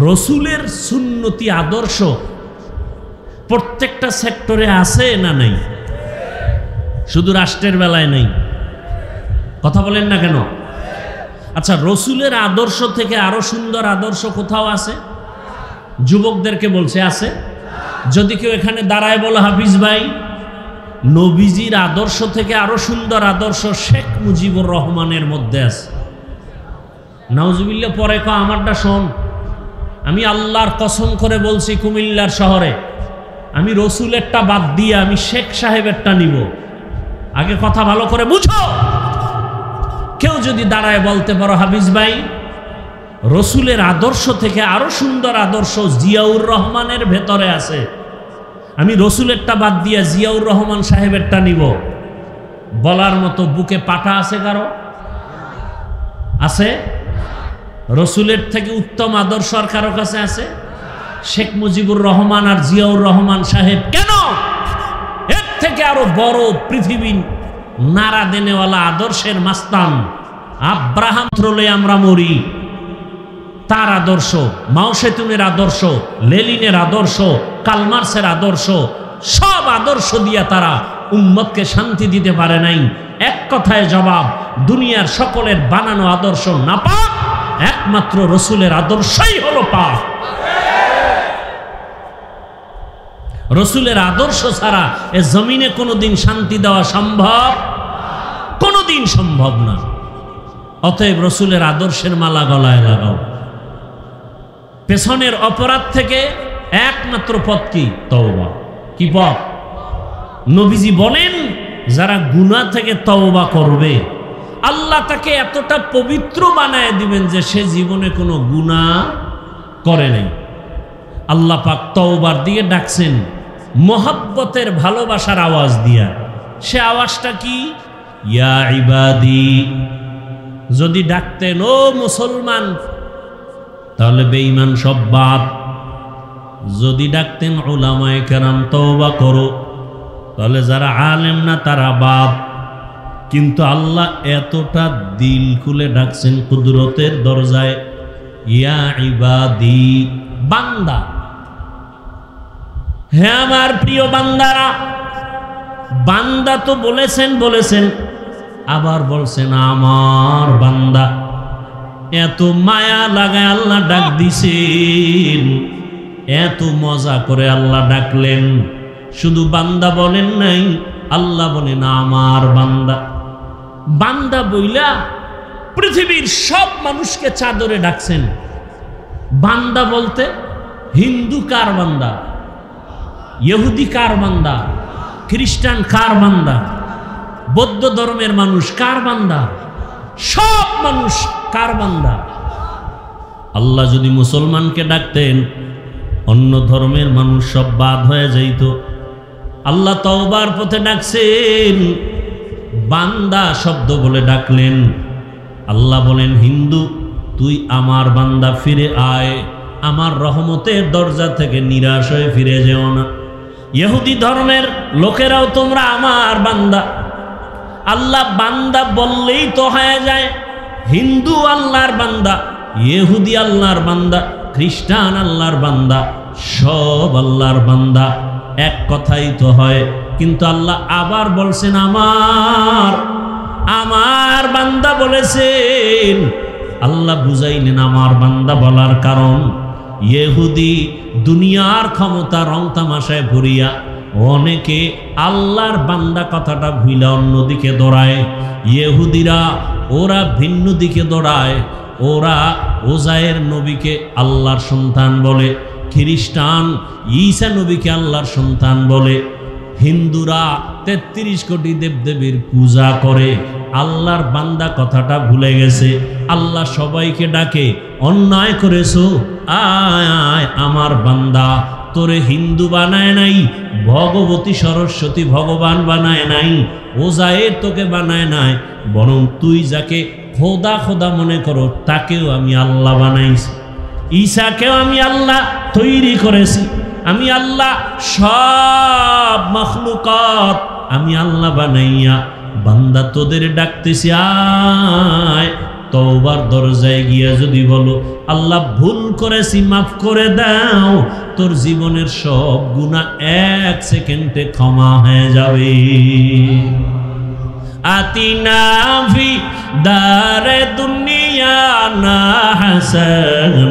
রসুলের সুন্নতি আদর্শ প্রত্যেকটা সেক্টরে আছে না নাই? শুধু রাষ্ট্রের বেলায় নেই। কথা বলেন না কেন? আচ্ছা, রসুলের আদর্শ থেকে আরো সুন্দর আদর্শ কোথাও আছে? যুবকদেরকে বলছে আছে? যদি কেউ এখানে দাঁড়ায় বলো, হাফিজ ভাই, নবীজির আদর্শ থেকে আরো সুন্দর আদর্শ শেখ মুজিবুর রহমানের মধ্যে আছে। নাউজুবিল্লাহ পরে আমারটা শোন, আমি আল্লাহর কসম করে বলছি, কুমিল্লার শহরে আমি রসুলেরটা বাদ দিয়ে আমি শেখ সাহেবেরটা নিব। আগে কথা ভালো করে বুঝো। কেউ যদি দাঁড়ায় বলতে পারো, হাফিজ ভাই, রসুলের আদর্শ থেকে আরো সুন্দর আদর্শ জিয়াউর রহমানের ভেতরে আছে, আমি রসুলেরটা বাদ দিয়ে জিয়াউর রহমান সাহেবেরটা নিব, বলার মতো বুকে পাটা আছে কারো? আছে? রসুলের থেকে উত্তম আদর্শ আর কারো কাছে আছে? শেখ মুজিবুর রহমান আর জিয়াউর রহমান সাহেব কেন? এর থেকে আরো বড় পৃথিবী নাড়া দেনেওয়ালা আদর্শের মাস্তান আব্রাহাম থ্রোলে আমরা মরি, তার আদর্শ, মাও সেতুনের আদর্শ, লেনিনের আদর্শ, কালমার্সের আদর্শ, সব আদর্শ দিয়া তারা উম্মতকে শান্তি দিতে পারে নাই। এক কথায় জবাব, দুনিয়ার সকলের বানানো আদর্শ নাপাক, একমাত্র রসুলের আদর্শই হলো পাক। রসুলের আদর্শ ছাড়া এ জমিনে কোনোদিন শান্তি দেওয়া সম্ভব, কোনোদিন সম্ভব না। অতএব রসুলের আদর্শের মালা গলায় লাগাও। পেছনের অপরাধ থেকে একমাত্র পথ কি? তওবা। কি পথ? নবীজি বলেন, যারা গুনাহ থেকে তওবা করবে আল্লাহ তাকে এতটা পবিত্র বানায় দিবেন যে সে জীবনে কোনো গুনাহ করে নাই। আল্লাহ পাক তওবার দিকে ডাকছেন মহব্বতের ভালোবাসার আওয়াজ দিয়া। সে আওয়াজটা কি? ইয়া ইবাদি। যদি ডাকতেন ও মুসলমান তাহলে বেঈমান সব বাদ। যদি ডাকতেন উলামায়ে কেরাম তওবা করো তাহলে যারা আলেম না তারা বাদ। কিন্তু আল্লাহ এতটা দিল খুলে ডাকছেন কুদরতের দরজায়, ইয়া ইবাদি, বান্দা। হে আমার প্রিয় বান্দারা, বান্দা তো বলেছেন আবার বলছেন আমার বান্দা। এত মায়া লাগায় আল্লাহ ডাক দিছেন, এত মজা করে আল্লাহ ডাকলেন। শুধু বান্দা বলেন নাই, আল্লাহ বলেন আমার বান্দা। বান্দা বইলা পৃথিবীর সব মানুষকে চাদরে ডাকছেন। বান্দা বলতে হিন্দু কার বান্দা, ইহুদি কার বান্দা, খ্রিস্টান কার বান্দা, বৌদ্ধ ধর্মের মানুষ কার বান্দা, সব মানুষ কার বান্দা। আল্লাহ যদি মুসলমানকে ডাকতেন অন্য ধর্মের মানুষ সব বাদ হয়ে যাইত। আল্লাহ তওবার পথে ডাকছেন, বান্দা শব্দ বলে ডাকলেন। আল্লাহ বলেন হিন্দু তুই আমার বান্দা, ফিরে আয়, আমার রহমতের দরজা থেকে নিরাশ হয়ে ফিরে যেও না। ইহুদি ধর্মের লোকেরাও তোমরা আমার বান্দা। আল্লাহ বান্দা বললেই তো হয়ে যায়। হিন্দু আল্লাহর বান্দা, ইহুদি আল্লাহর বান্দা, খ্রিস্টান আল্লাহর বান্দা, সব আল্লাহর বান্দা, এক কথাই তো হয়। কিন্তু আল্লাহ আবার বলছেন আমার বান্দা বলেছেন। আল্লাহ বুঝাইলেন আমার বান্দা বলার কারণ, ইহুদি দুনিয়ার ক্ষমতা রং তামাশায় ভরিয়া অনেকে আল্লাহর বান্দা কথাটা ভুইলা অন্যদিকে দৌড়ায়। ইহুদিরা ওরা ভিন্ন দিকে দৌড়ায়, ওরা ওজায়ের নবীকে আল্লাহর সন্তান বলে, খ্রিস্টান ঈসা নবীকে আল্লাহর সন্তান বলে, হিন্দুরা ৩৩ কোটি দেবদেবীর পূজা করে। আল্লাহর বান্দা কথাটা ভুলে গেছে। আল্লাহ সবাইকে ডাকে, অন্যায় করেছো, আয় আয় আমার বান্দা। তোরে হিন্দু বানায় নাই, ভগবতী সরস্বতী ভগবান বানায় নাই, ওজায়ের তোকে বানায় নাই, বরং তুই যাকে খোদা খোদা মনে করো তাকেও আমি আল্লাহ বানাইছি। ঈসাকেও আমি আল্লাহ তৈরি করেছি। আমি আল্লাহ সব মখলুকাত আমি আল্লাহ বানাইয়া বান্দা তোদের ডাকতেছি, আয় তওবার দরজায় গিয়া যদি বলো আল্লাহ ভুল করেছি মাফ করে দাও, তোর জীবনের সব গুনাহ 1 সেকেন্ডে ক্ষমা হয়ে যাবে। আতিনা ফি দারে দুনিয়া না হাসান,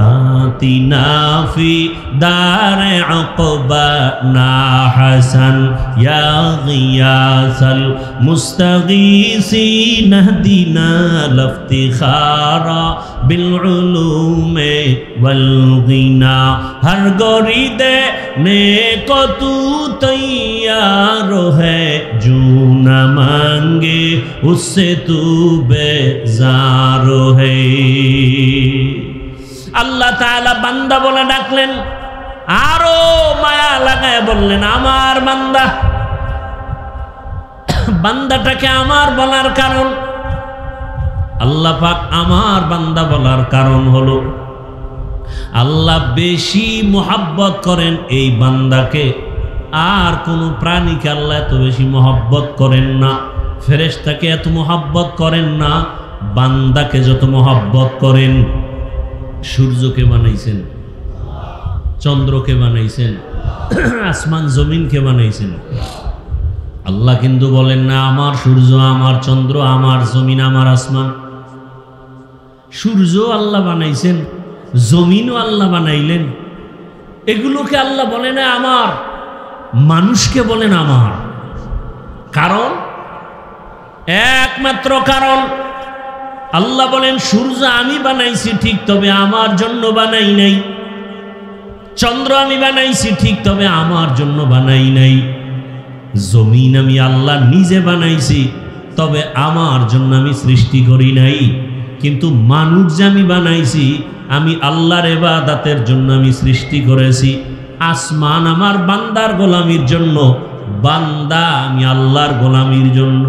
আতিনা ফি দারে উকবা না হাসান, ইয়া গিয়াসাল মুস্তাগীসিন হদিনা লফতিখারা বিল উলুমে ওয়াল গিনা। হর গরিদে নেকো তু তৈয়ার है जो न मांगे उससे तू बेजार है। আল্লাহ তাআলা বান্দা বলে ডাকলেন, আরো মায়া লাগায় বললেন আমার বান্দা। বান্দাটাকে আমার বলার কারণ, আল্লাহ পাক আমার বান্দা বলার কারণ হলো আল্লাহ বেশি মোহাব্বত করেন এই বান্দাকে। আর কোন প্রাণীকে আল্লাহ এত বেশি মোহাব্বত করেন না, ফেরেশতাকে এত মোহাব্বত করেন না, বান্দাকে যত মোহাব্বত করেন। সূর্যকে বানাইছেন, চন্দ্রকে বানাইছেন, আসমান জমিনকে বানাইছেন। আল্লাহ কিন্তু বলেন না আমার সূর্য, আমার চন্দ্র, আমার জমিন, আমার আসমান। সূর্য আল্লাহ বানাইছেন, জমিনও আল্লাহ বানাইলেন। এগুলোকে আল্লাহ বলে না আমার, মানুষকে বলেন আমার। কারণ একমাত্র কারণ, আল্লাহ বলেন সূর্য আমি বানাইছি ঠিক, তবে আমার জন্য বানাই নাই। চন্দ্র আমি বানাইছি ঠিক, তবে আমার জন্য বানাই নাই। জমিন আমি আল্লাহ নিজে বানাইছি, তবে আমার জন্য আমি সৃষ্টি করি নাই। কিন্তু মানুষ যে আমি বানাইছি, আমি আল্লাহর ইবাদতের জন্য আমি সৃষ্টি করেছি। আসমান আমার বান্দার গোলামির জন্য, বান্দা আমি আল্লাহর গোলামির জন্য।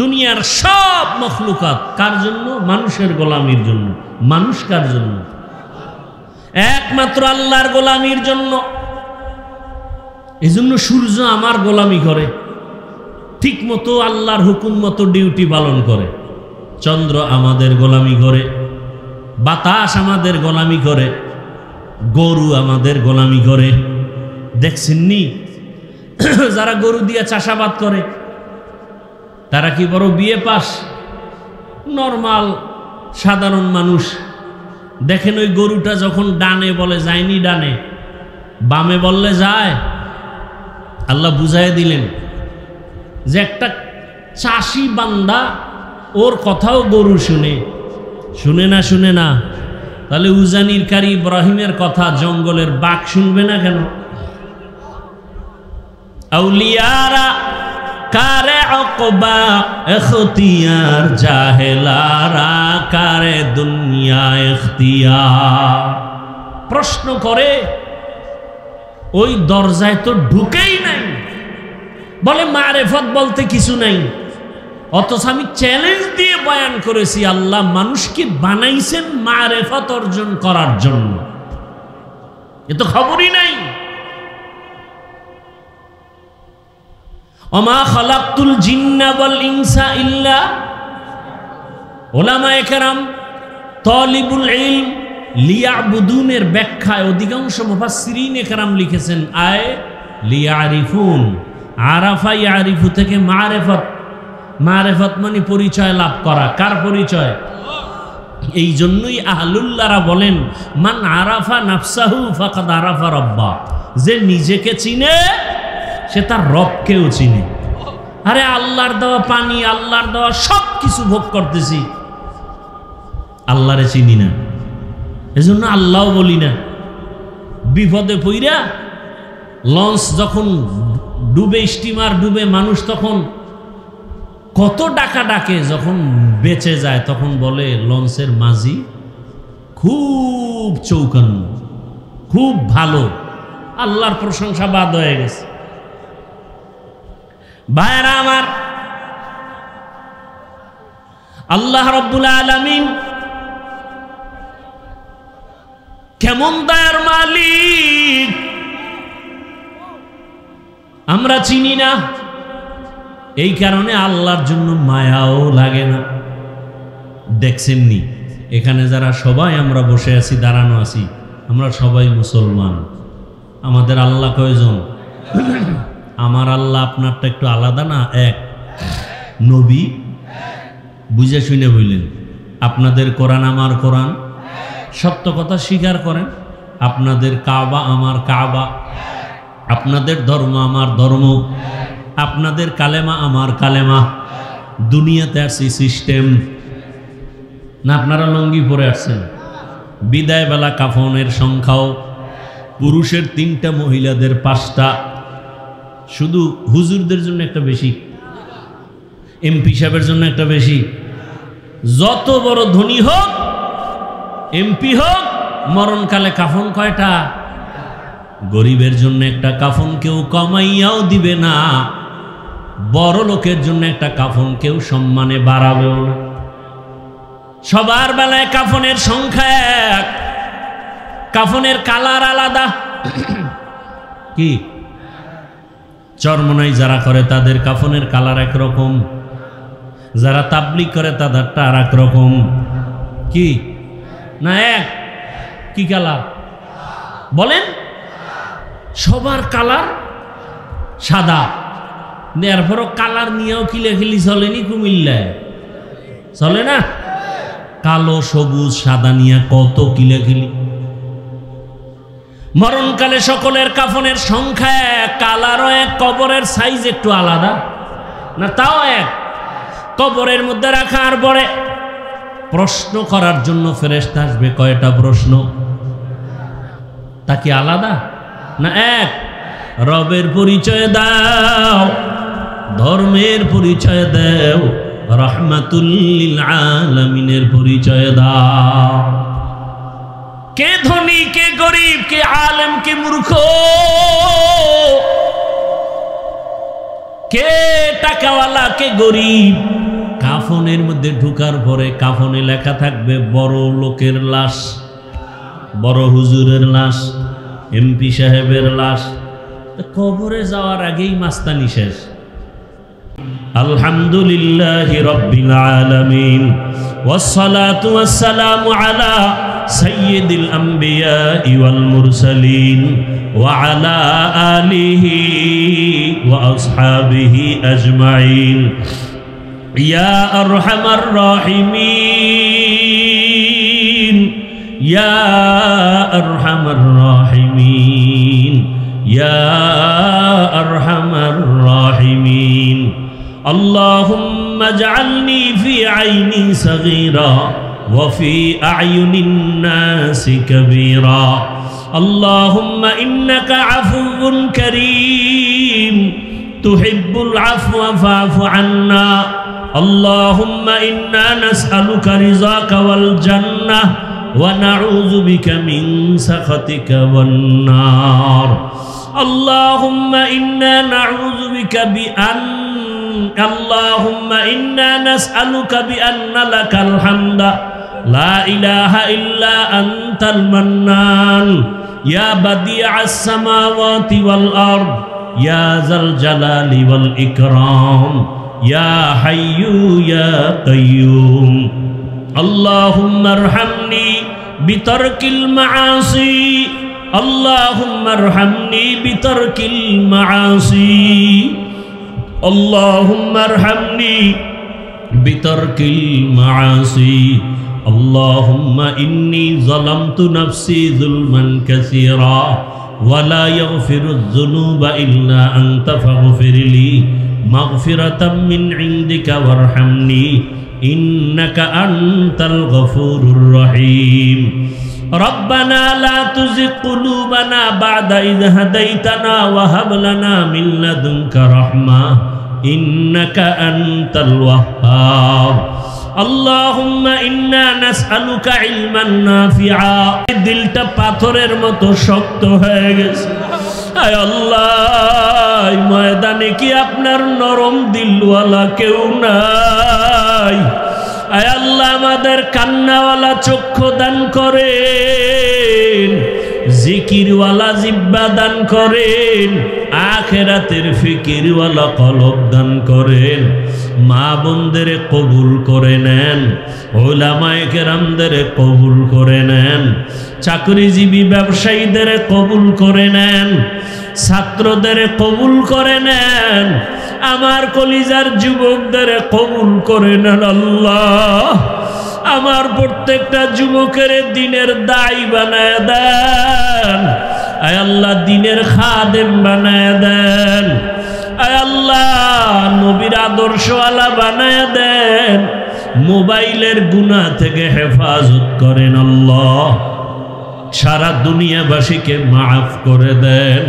দুনিয়ার সব মখলুকাত কার জন্য? মানুষের গোলামির জন্য। মানুষ কার জন্য? একমাত্র আল্লাহর গোলামির জন্য। এজন্য সূর্য আমার গোলামি করে, ঠিক মতো আল্লাহর হুকুম মতো ডিউটি পালন করে। চন্দ্র আমাদের গোলামি করে, বাতাস আমাদের গোলামি করে, গরু আমাদের গোলামি করে। দেখছেননি যারা গরু দিয়ে চাষাবাদ করে তারা কি বড় বিয়ে পাস? নরমাল সাধারণ মানুষ। দেখেন ওই গরুটা যখন ডানে বলে যায়নি ডানে, বামে বললে যায়। আল্লাহ বুঝাই দিলেন যে একটা চাষি বান্দা, ওর কথাও গরু শুনে। শুনে না? শুনে না? তাহলে উজানির কারি ইব্রাহিমের কথা জঙ্গলের বাঘ শুনবে না কেন? আউলিয়ারা কারে অকবা এখতিয়ার, জাহেলারা কারে দুনিয়া ইখতিয়ার। প্রশ্ন করে, ওই দরজায় তো ঢুকেই নাই, বলে মারেফত বলতে কিছু নাই। অথচ আমি চ্যালেঞ্জ দিয়ে বয়ান করেছি আল্লাহ মানুষকে বানাইছেন মারেফত অর্জন করার জন্য। এ তো খবরই নাই। ওমা খালাকতুল জিন্না ওয়াল ইনসা ইল্লা, উলামায়ে কেরাম তালিবুল ইলম লিয়াবুদুনের ব্যাখ্যায় অধিকাংশ মুফাসসিরিনে কেরাম লিখেছেন আয় লিয়ারিফুন। আরাফা ইয়ারিফু থেকে মারেফত, মারেফত মানে পরিচয় লাভ করা। কার পরিচয়? এই জন্যই আহলুল্লাহরা বলেন মান আরাফা নাফসাহু ফাকাদ আরাফা রাব্বা, যে নিজেকে চিনে সে তার রবকেও চিনে। আরে আল্লাহর দেওয়া পানি, আল্লাহর দেওয়া সব কিছু ভোগ করতেছি, আল্লাহরে চিনি না, এজন্য আল্লাহ বলি না। বিপদে পইরা লঞ্চ যখন ডুবে, স্টিমার ডুবে, মানুষ তখন কত ডাকা ডাকে, যখন বেঁচে যায় তখন বলে লঞ্চের মাঝি খুব চৌকান্ন, খুব ভালো। আল্লাহর প্রশংসা বাদ হয়ে গেছে। ভাইরা আমার, আল্লাহ রাব্বুল আলামিন কেমন দয়ার মালিক আমরা চিনি না। এই কারণে আল্লাহর জন্য মায়াও লাগে না। দেখছেননি এখানে যারা সবাই আমরা বসে আছি, দাঁড়ানো আছি, আমরা সবাই মুসলমান। আমাদের আল্লাহ কয়জন? আমার আল্লাহ আপনারটা একটু আলাদা না? এক। নবী বুঝে শুনে বললেন। আপনাদের কোরআন আমার কোরআন, সত্য কথা স্বীকার করেন। আপনাদের কাবা আমার কাবা, আপনাদের ধর্ম আমার ধর্ম, আপনাদের কালেমা আমার কালেমা। দুনিয়াতে আসছি সিস্টেম না? আপনারা লঙ্গি পরে আসছেন। বিদায় বেলা কাফনের সংখ্যাও পুরুষের 3টা, মহিলাদের 5টা। শুধু হুজুরদের জন্য একটা বেশি, এমপি সাহেবের জন্য একটা বেশি। যত বড় ধনী হোক, এমপি হোক, মরণকালে কাফন কয়টা? গরিবের জন্য একটা কাফন কেউ কমাইয়াও দিবে না, বড় লোকের জন্য একটা কাফন কেউ সম্মানে বাড়াবেও না। সবার বেলায় কাফনের সংখ্যা এক, কাফনের কালার আলাদা। কি চরমনাই যারা করে তাদের কাফনের কালার একরকম, যারা তাবলিগ করে তাদেরটা আর এক রকম। কি না এক? কি কালার বলেন? সবার কালার সাদা। এরপরও কালার নিয়েও কিলাখিলি চলেনি কুমিল্লায়? চলে না? কালো, সবুজ, সাদা নিয়ে কত কিলাখিলি। মরণকালে সকলের কাফনের সংখ্যা এক, কালারও এক, কবরের সাইজ একটু আলাদা না? তাও এক। কবরের মধ্যে রাখার পরে প্রশ্ন করার জন্য ফেরেশতা আসবে। কয়টা প্রশ্ন? তা কি আলাদা না এক? রবের পরিচয় দাও, ধর্মের পরিচয় দাও, রাহমাতুল লিল আলামিনের পরিচয় দাও। কে ধনী, কে গরিব, কে আলেম, কে মূর্খ, কে টাকাওয়ালা, কে গরিব। কাফনের মধ্যে ঢুকার পরে কাফনে লেখা থাকবে বড় লোকের লাশ, বড় হুজুরের লাশ, এমপি সাহেবের লাশ। কবরে যাওয়ার আগেই মাস্তানি শেষ। আলহামদুলিল্লাহি রাব্বিল আলামিন ওয়াসসালাতু ওয়াসসালামু আলা সাইয়্যিদিল আমবিয়াই ওয়াল মুরসালিন ওয়া আলা আলিহি ওয়া আসহাবিহি আজমাইন। ইয়া আরহামার রাহিমিন, ইয়া আরহামার রাহিমিন, ইয়া আরহামার রাহিমিন। আল্লাহুম্মা জাআলনি ফি আইনি সাগীরা ওয়া ফি আ'য়ুনিন নাসি কাবীরা। আল্লাহুম্মা ইন্নাকা আফুউন কারীম তুহিব্বুল আফওয়া ফা'ফু আন্না। আল্লাহুম্মা ইন্না নাসআলুকা রিযাকা ওয়াল জান্নাহ ওয়া নাউযু বিকা মিন সাখাতিকা ওয়ান নার। আল্লাহুম্মা ইন্না নাউযু বিকা আল্লাহুম্মা ইন্না নাসআলুকা বিআন্না লাকাল হামদা লা ইলাহা ইল্লা আনতাল মান্নান ইয়া বাদিআস সামাওয়াতি ওয়াল আরদ ইয়া যাল জালালি ওয়াল ইকরাম ইয়া হাইয়্যু ইয়া কাইয়্যুম। আল্লাহুম্মা আরহামনি বিতারকিল মাআসি, আল্লাহুম্মা আরহামনি বিতারকিল মাআসি, আল্লাহুম্মা আরহামনি বিতারকিল মাআসি। আল্লাহুম্মা ইন্নী যালামতু নাফসি যুলমান কাসীরা ওয়া লা ইয়াগফিরুয যুনুবা ইল্লা আনতা ফাগফিরলি মাগফিরাতাম মিন ইনদিকা ওয়ারহামনি ইন্নাকা আনতাল গফুরুর রহিম। রব্বানা লা তুযিগ কুলুবানা বা'দা ইয হাদাইতানা ওয়া হাব লানা মিন লাদুনকা রাহমাহ ইন্নাকা আনতাল ওয়াহ্হাব। আল্লাহুম্মা ইন্না নাসআলুকা ইলমান নাফিআ। দিলটা পাথরের মতো শক্ত হয়ে গেছে। আয় আল্লাহ, এই ময়দানে কি আপনার নরম দিলওয়ালা কেউ নাই? আয় আল্লাহ, আমাদের কান্নাওয়ালা চক্ষু দান করেন, জিকিরওয়ালা জিহ্বা দান করেন, আখিরাতের ফিকিরওয়ালা কলব দান করেন। মা বোনদের কবুল করে নেন, উলামায়ে কেরামদের কবুল করে নেন, চাকরিজীবী ব্যবসায়ীদের কবুল করে নেন, ছাত্রদের কবুল করে নেন, আমার কলিজার যুবকদের কবুল করে নেন। আল্লাহ, আমার প্রত্যেকটা যুবকের দিনের দায়ী বানায় দেন। আয় আল্লাহ, দিনের খাদেম বানায় দেন। আয় আল্লাহ, নবীর আদর্শওয়ালা বানায় দেন। মোবাইলের গুনাহ থেকে হেফাজত করেন আল্লাহ। সারা দুনিয়াবাসীকে মাফ করে দেন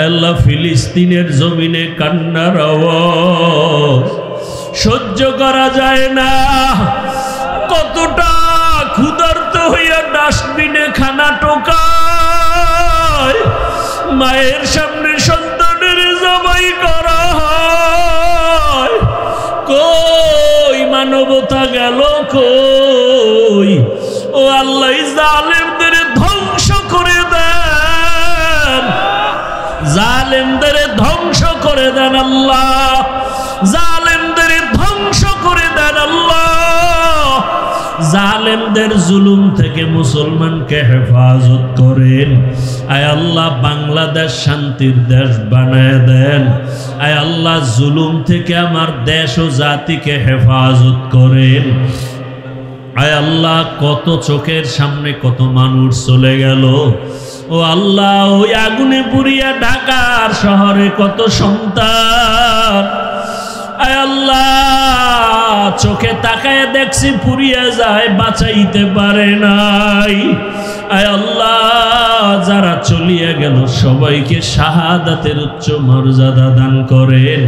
আল্লাহ। ফিলিস্তিনের জমিনে কান্নার আওয়াজ সহ্য করা যায় না। কতটা ক্ষুধার্ত হইয়া ডাস্টবিনে খানা টোকায়, মায়ের সামনে সন্তানের জবাই করা হয়। কই মানবতা গেল কই? ও আল্লাহ, জালেমদের ধ্বংস করে দেন, জালেমদের ধ্বংস করে দেন আল্লাহ, জালেমদের ধ্বংস করে দেন আল্লাহ। জালেমদের জুলুম থেকে মুসলমানকে হেফাজত করেন। আয় আল্লাহ, বাংলাদেশ শান্তির দেশ বানায় দেন। আয় আল্লাহ, জুলুম থেকে আমার দেশ ও জাতিকে হেফাজত করেন। আয় আল্লাহ, কত চোখের সামনে কত মানুষ চলে গেল। ও আল্লাহ, ওই আগুনে পুড়িয়া ঢাকার শহরে কত সন্তান, আয় আল্লাহ, চোখে তাকায় দেখছি পুড়িয়া যায়, বাঁচাইতে পারে নাই। আয় আল্লাহ যারা চলিয়ে গেল সবাইকে শাহাদাতের উচ্চ মর্যাদা দান করেন।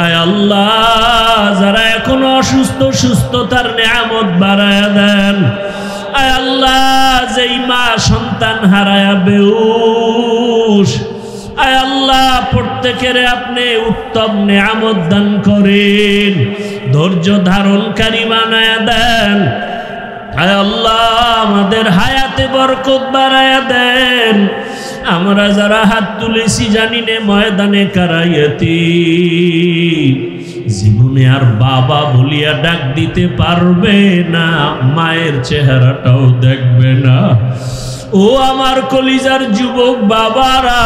আয় আল্লাহ যারা এখনো অসুস্থ সুস্থতার নিয়ামত বাড়ায়া দেন। আয় আল্লাহ যেই মা সন্তান হারায়া বেউস, আয় আল্লাহ প্রত্যেকের আপনি উত্তম নিয়ামত দান করেন, ধৈর্য ধারণকারী বানায়া দেন। আয় আল্লাহ আমাদের হায়াতে বরকত বাড়ায়া দেন। আমরা যারা হাত তুলেছি জানি নে ময়দানে কারাইয়াতি জীবনে আর বাবা বলিয়া ডাক দিতে পারবে না, মায়ের চেহারাটাও দেখবে না। ও আমার কলিজার যুবক বাবারা,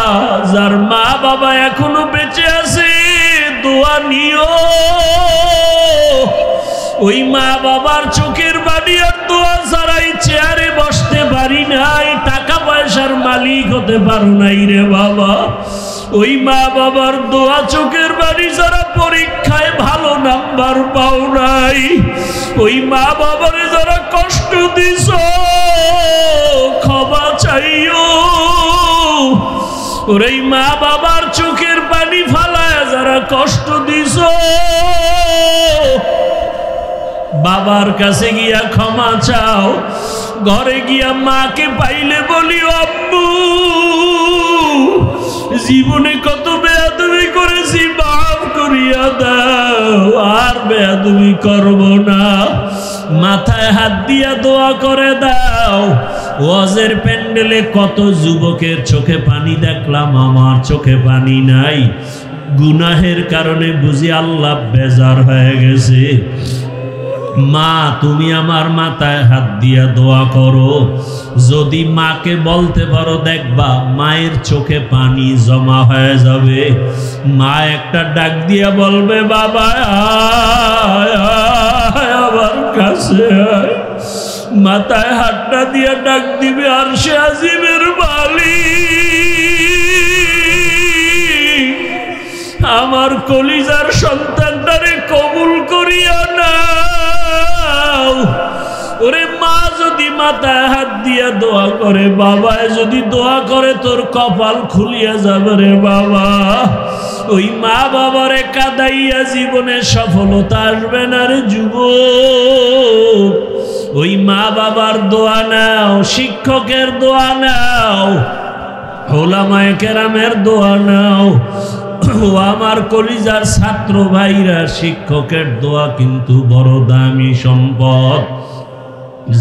যার মা বাবা এখনো বেঁচে আছে দোয়া নিও। ওই মা বাবার চোখের বাড়ি আর দোয়া ছাড়াই চেয়ারে বসতে পারি নাই, টাকা পয়সার মালিক হতে পারো নাই রে বাবা। ওই মা বাবার দোয়া চোখের বাড়ি যারা পরীক্ষায় ভালো নাম্বার পাও নাই, ওই মা বাবারে যারা কষ্ট দিছ ক্ষমা চাইও। ওর এই মা বাবার চোখের পানি ফালায় যারা কষ্ট দিছ বাবার কাছে গিয়া ক্ষমা চাও। ঘরে গিয়া মাকে পাইলে বলিও আম্মু জীবনে কত বেয়াদবি করেছি, মাফ করিয়া দাও, আর বেয়াদবি করব না। মাথায় হাত দিয়া দোয়া করে দাও। ওয়াজের প্যান্ডেলে কত যুবকের চোখে পানি দেখলাম, আমার চোখে পানি নাই। গুনাহের কারণে বুঝি আল্লাহ বেজার হয়ে গেছে। মা তুমি আমার মাথায় হাত দিয়া দোয়া করো। যদি মাকে বলতে পারো দেখবা মায়ের চোখে পানি জমা হয়ে যাবে। মা একটা ডাক দিয়া বলবে বাবা আমার কাছে আয়। মাথায় হাতটা দিয়া ডাক দিবে আরশে আজিমের মালিক, আমার কলিজার সন্তানটারে কবুল করিয়া না। ওরে মা যদি মাথায় হাত দিয়া দোয়া করে, বাবায় যদি দোয়া করে তোর কপাল খুলিয়া যাবে রে বাবা। ওই মা বাবারে কাঁদাইয়া জীবনে সফলতা আসবে না রে যুবক। ওই মা বাবার দোয়া নাও, শিক্ষকের দোয়া নাও, ওলামায়ে কেরামের দোয়া নাও। ও আমার কলিজার ছাত্র ভাইরা, শিক্ষকের দোয়া কিন্তু বড় দামি সম্পদ।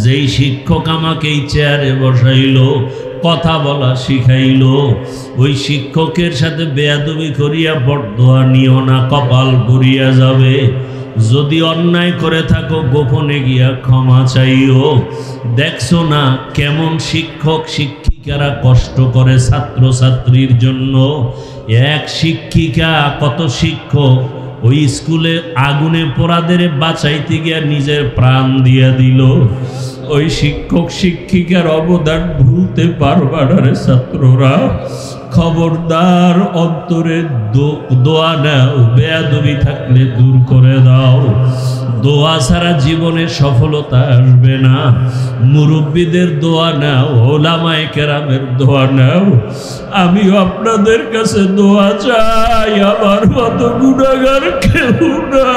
যেই শিক্ষক আমাকে এই চেয়ারে বসাইলো, কথা বলা শিখাইলো, ওই শিক্ষকের সাথে বেয়াদবি করিয়া বড়দোয়া নিও না, কপাল পুড়িয়া যাবে। যদি অন্যায় করে থাকো গোপনে গিয়া ক্ষমা চাইও। দেখছো না কেমন শিক্ষক শিক্ষিকারা কষ্ট করে ছাত্র ছাত্রীর জন্য। এক শিক্ষিকা কত শিক্ষক ওই স্কুলে আগুনে পোড়াদের বাঁচাইতে গিয়া নিজের প্রাণ দিয়া দিল। ওই শিক্ষক শিক্ষিকার অবদান ভুলতে পারবা না রে ছাত্ররা। খবরদার অন্তরে দোয়া নাও, বেয়াদবি থাকলে দূর করে দাও। দোয়া ছাড়া জীবনে সফলতা আসবে না। মুরব্বীদের দোয়া নাও, ওলামায়ে কেরামের দোয়া নাও। আমিও আপনাদের কাছে দোয়া চাই, আমার মতো গুনাহগার কেউ না।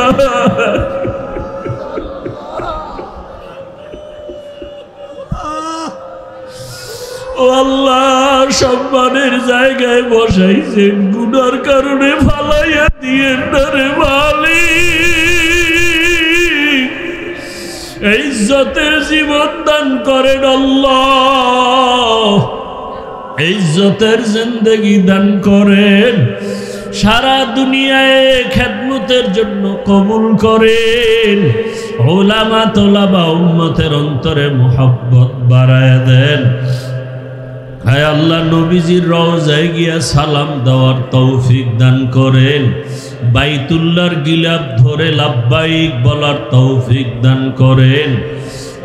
ও আল্লাহ, সম্মানের জায়গায় বসাইছেন, গুনার কারণে ফালাইয়া দিয়েন না রে মালিক। ইজ্জতের জীবন দান করেন আল্লাহ, ইজ্জতের জিন্দেগি দান করেন। সারা দুনিয়ায় খেদমতের জন্য কবুল করেন। ওলামা তোলাবা উম্মতের অন্তরে মুহাব্বত বাড়ায় দেন। হায় আল্লাহ, নবীজির রওজায় গিয়া সালাম দেওয়ার তৌফিক দান করেন। বাইতুল্লাহর গিলাফ ধরে লাব্বাইক বলার তৌফিক দান করেন।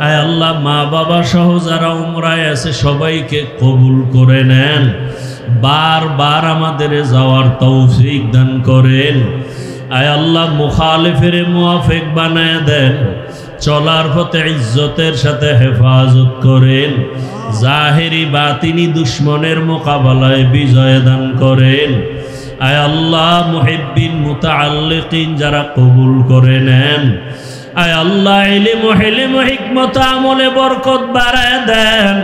আয় আল্লাহ, মা বাবা সহ যারা উমরায় আছে সবাইকে কবুল করে নেন। বারবার আমাদের যাওয়ার তৌফিক দান করেন। আয় আল্লাহ, মুখালিফের মুওয়াফিক বানায় দেন। চলার পথে ইজ্জতের সাথে হেফাজত করেন, জাহেরি বাতিনি দুশ্মনের মোকাবেলায় বিজয় দান করেন। আয় আল্লাহ, মুহিব্বিন মুতাআল্লিকিন যারা কবুল করে নেন, আয় আল্লাহ ইলম হিলম হিকমত আমলে বরকত বাড়ায় দেন,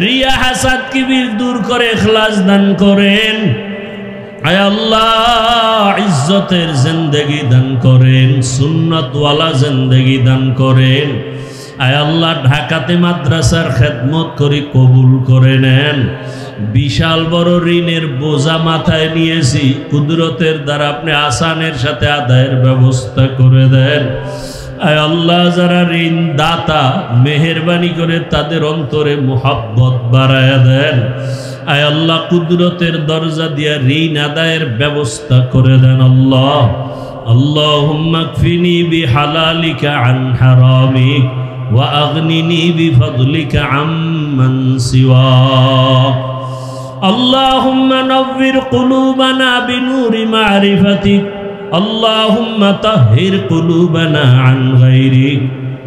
রিয়া হাসাদ কিবির দূর করে ইখলাস দান করেন। আয় আল্লাহ ইজ্জতের জিন্দেগি দান করেন, সুন্নতওয়ালা জিন্দেগি দান করেন। আয় আল্লাহ ঢাকাতে মাদ্রাসার খেদমত করি কবুল করে নেন। বিশাল বড় ঋণের বোঝা মাথায় নিয়েছি, কুদরতের দ্বারা আপনি আসানের সাথে আদায়ের ব্যবস্থা করে দেন। আয় আল্লাহ যারা ঋণ দাতা, মেহেরবানি করে তাদের অন্তরে মুহাব্বত বাড়ায়া দেন। আয় আল্লাহ কুদরতের দরজা দিয়া ঋণ আদায়ের ব্যবস্থা করে দেন। আল্লাহ আল্লাহুম্মা কফিনি বিহালালিকা আন হারামিক ওয়া আগনিনি বিফদলিকা আম্মান সিওয়াক। আল্লাহুম্মা নাওয়ির কুলুবানা বিনুরি মারিফাতিক, আল্লাহুম্মা তাহহির কুলুবানা আন গায়রিক,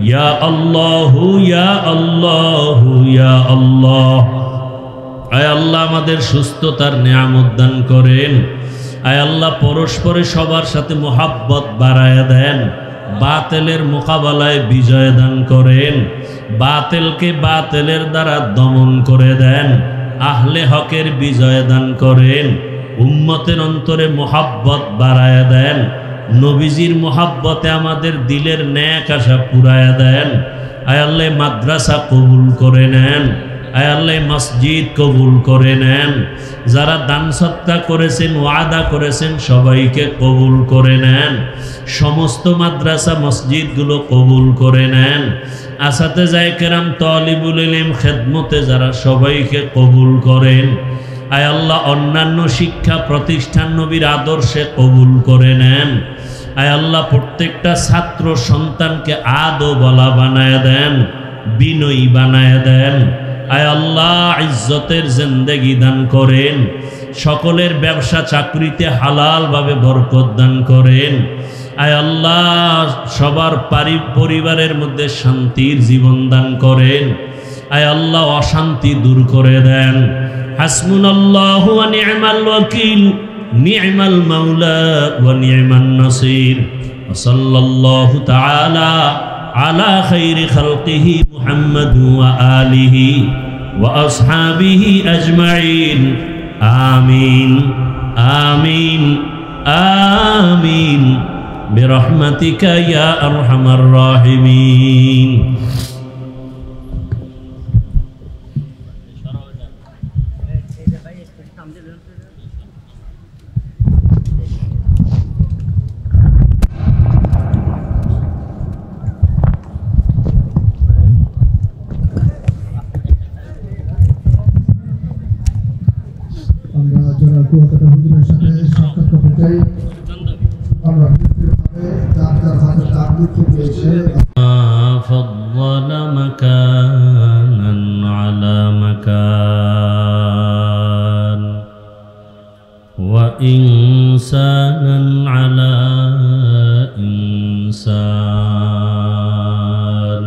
ইয়া আল্লাহু ইয়া আল্লাহু ইয়া আল্লাহ। আয় আল্লাহ আমাদের সুস্থতার নিয়ামত দান করেন। আয় আল্লাহ পরস্পরে সবার সাথে মুহাব্বত বাড়ায়া দেন, বাতিলের মোকাবেলায় বিজয় দান করেন, বাতিলকে বাতিলের দ্বারা দমন করে দেন, আহলে হকের বিজয় দান করেন, উম্মতের অন্তরে মুহাব্বত বাড়ায়া দেন, নবীজির মুহাব্বতে আমাদের দিলের ন্যাক আশা পুরায়া দেন। আয় আল্লাহ মাদ্রাসা কবুল করে নেন, আয় আল্লাহ মসজিদ কবুল করে নেন। যারা দান সত্তা করেছেন, ওয়াদা করেছেন, সবাইকে কবুল করে নেন। সমস্ত মাদ্রাসা মসজিদগুলো কবুল করে নেন। আসাতেজায়ে কেরাম, তালিবুল ইলম, খেদমতে যারা, সবাইকে কবুল করেন। আয় আল্লাহ অন্যান্য শিক্ষা প্রতিষ্ঠান নবীর আদর্শে কবুল করে নেন। আয় আল্লাহ প্রত্যেকটা ছাত্র সন্তানকে আদওয়ালা বানায় দেন, বিনয়ী বানায় দেন। আয় আল্লাহ ইজ্জতের জিন্দেগি দান করেন, সকলের ব্যবসা চাকরিতে হালালভাবে বরকত দান করেন। আয় আল্লাহ সবার পরিবারের মধ্যে শান্তির জীবন দান করেন। আয় আল্লাহ অশান্তি দূর করে দেন। হাসবুনাল্লাহু ওয়া নি'মাল ওয়াকিল, নি'মাল মাওলা ওয়া নি'মান নাসির। ওয়া সাল্লাল্লাহু তাআলা আলা খাইরি খালকিহি মুহাম্মাদ ওয়া আলিহি ওয়া আসহাবিহি আজমাইন। আমিন আমিন আমিন বিরহমাতিকা ইয়া আরহামার রাহিমিন। فضل مكانا على مكان وإنسانا على إنسان،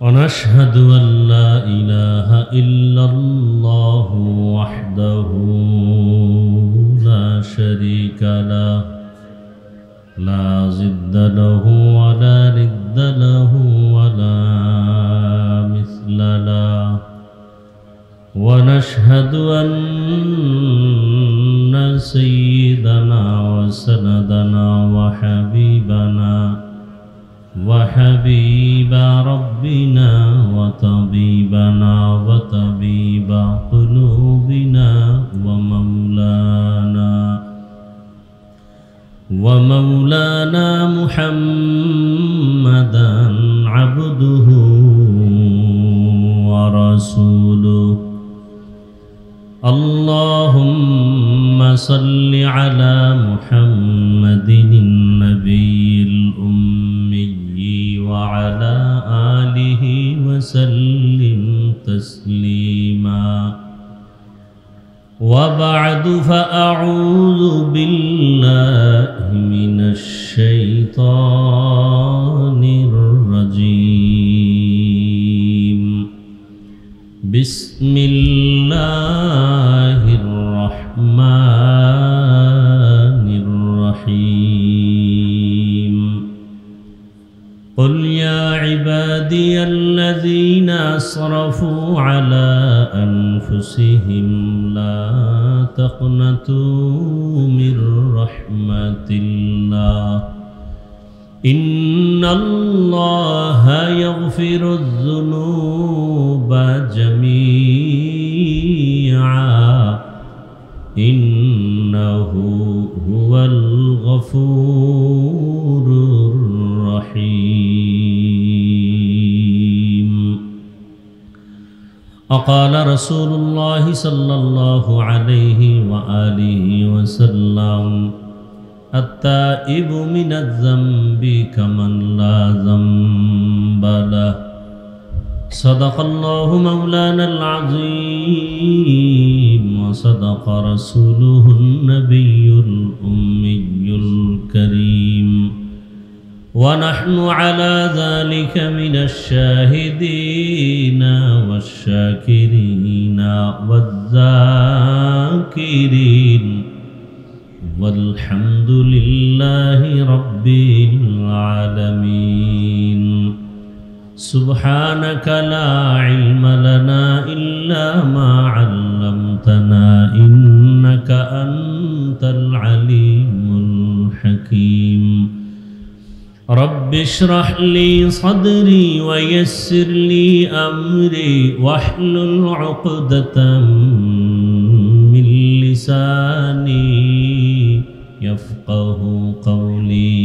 ونشهد أن لا إله إلا الله وحده لا شريك له، لا ضد له ولا ند له ولا مثل له، ونشهد أن سيدنا وسندنا وحبيب ربنا وطبيبنا وطبيب قلوبنا ومولانا محمدا عبده ورسوله. اللهم صل على محمد النبي الأمي وعلى آله وسلم تسليما. وبعد، فأعوذ بالله من الشيطان بسم الله الرحمن الرحيم قل يا عبادي الذين أسرفوا على أنفسهم لا تقنطوا من رحمة الله إن الله يغفر الذنوب جميعا إنه هو الغفور الرحيم وقال رسول الله صلى الله عليه وآله وسلم التائب من الذنب كمن لا ذنب له صدق الله مولانا العظيم وصدق رسوله النبي الأمي الكريم ونحن على ذلك من الشاهدين والشاكرين والذاكرين والحمد لله رب العالمين سبحانك لا علم لنا إلا ما علمتنا إنك أنت العليم الحكيم رب اشرح لي صدري ويسر لي أمري واحلل عقدة من لساني يفقه قولي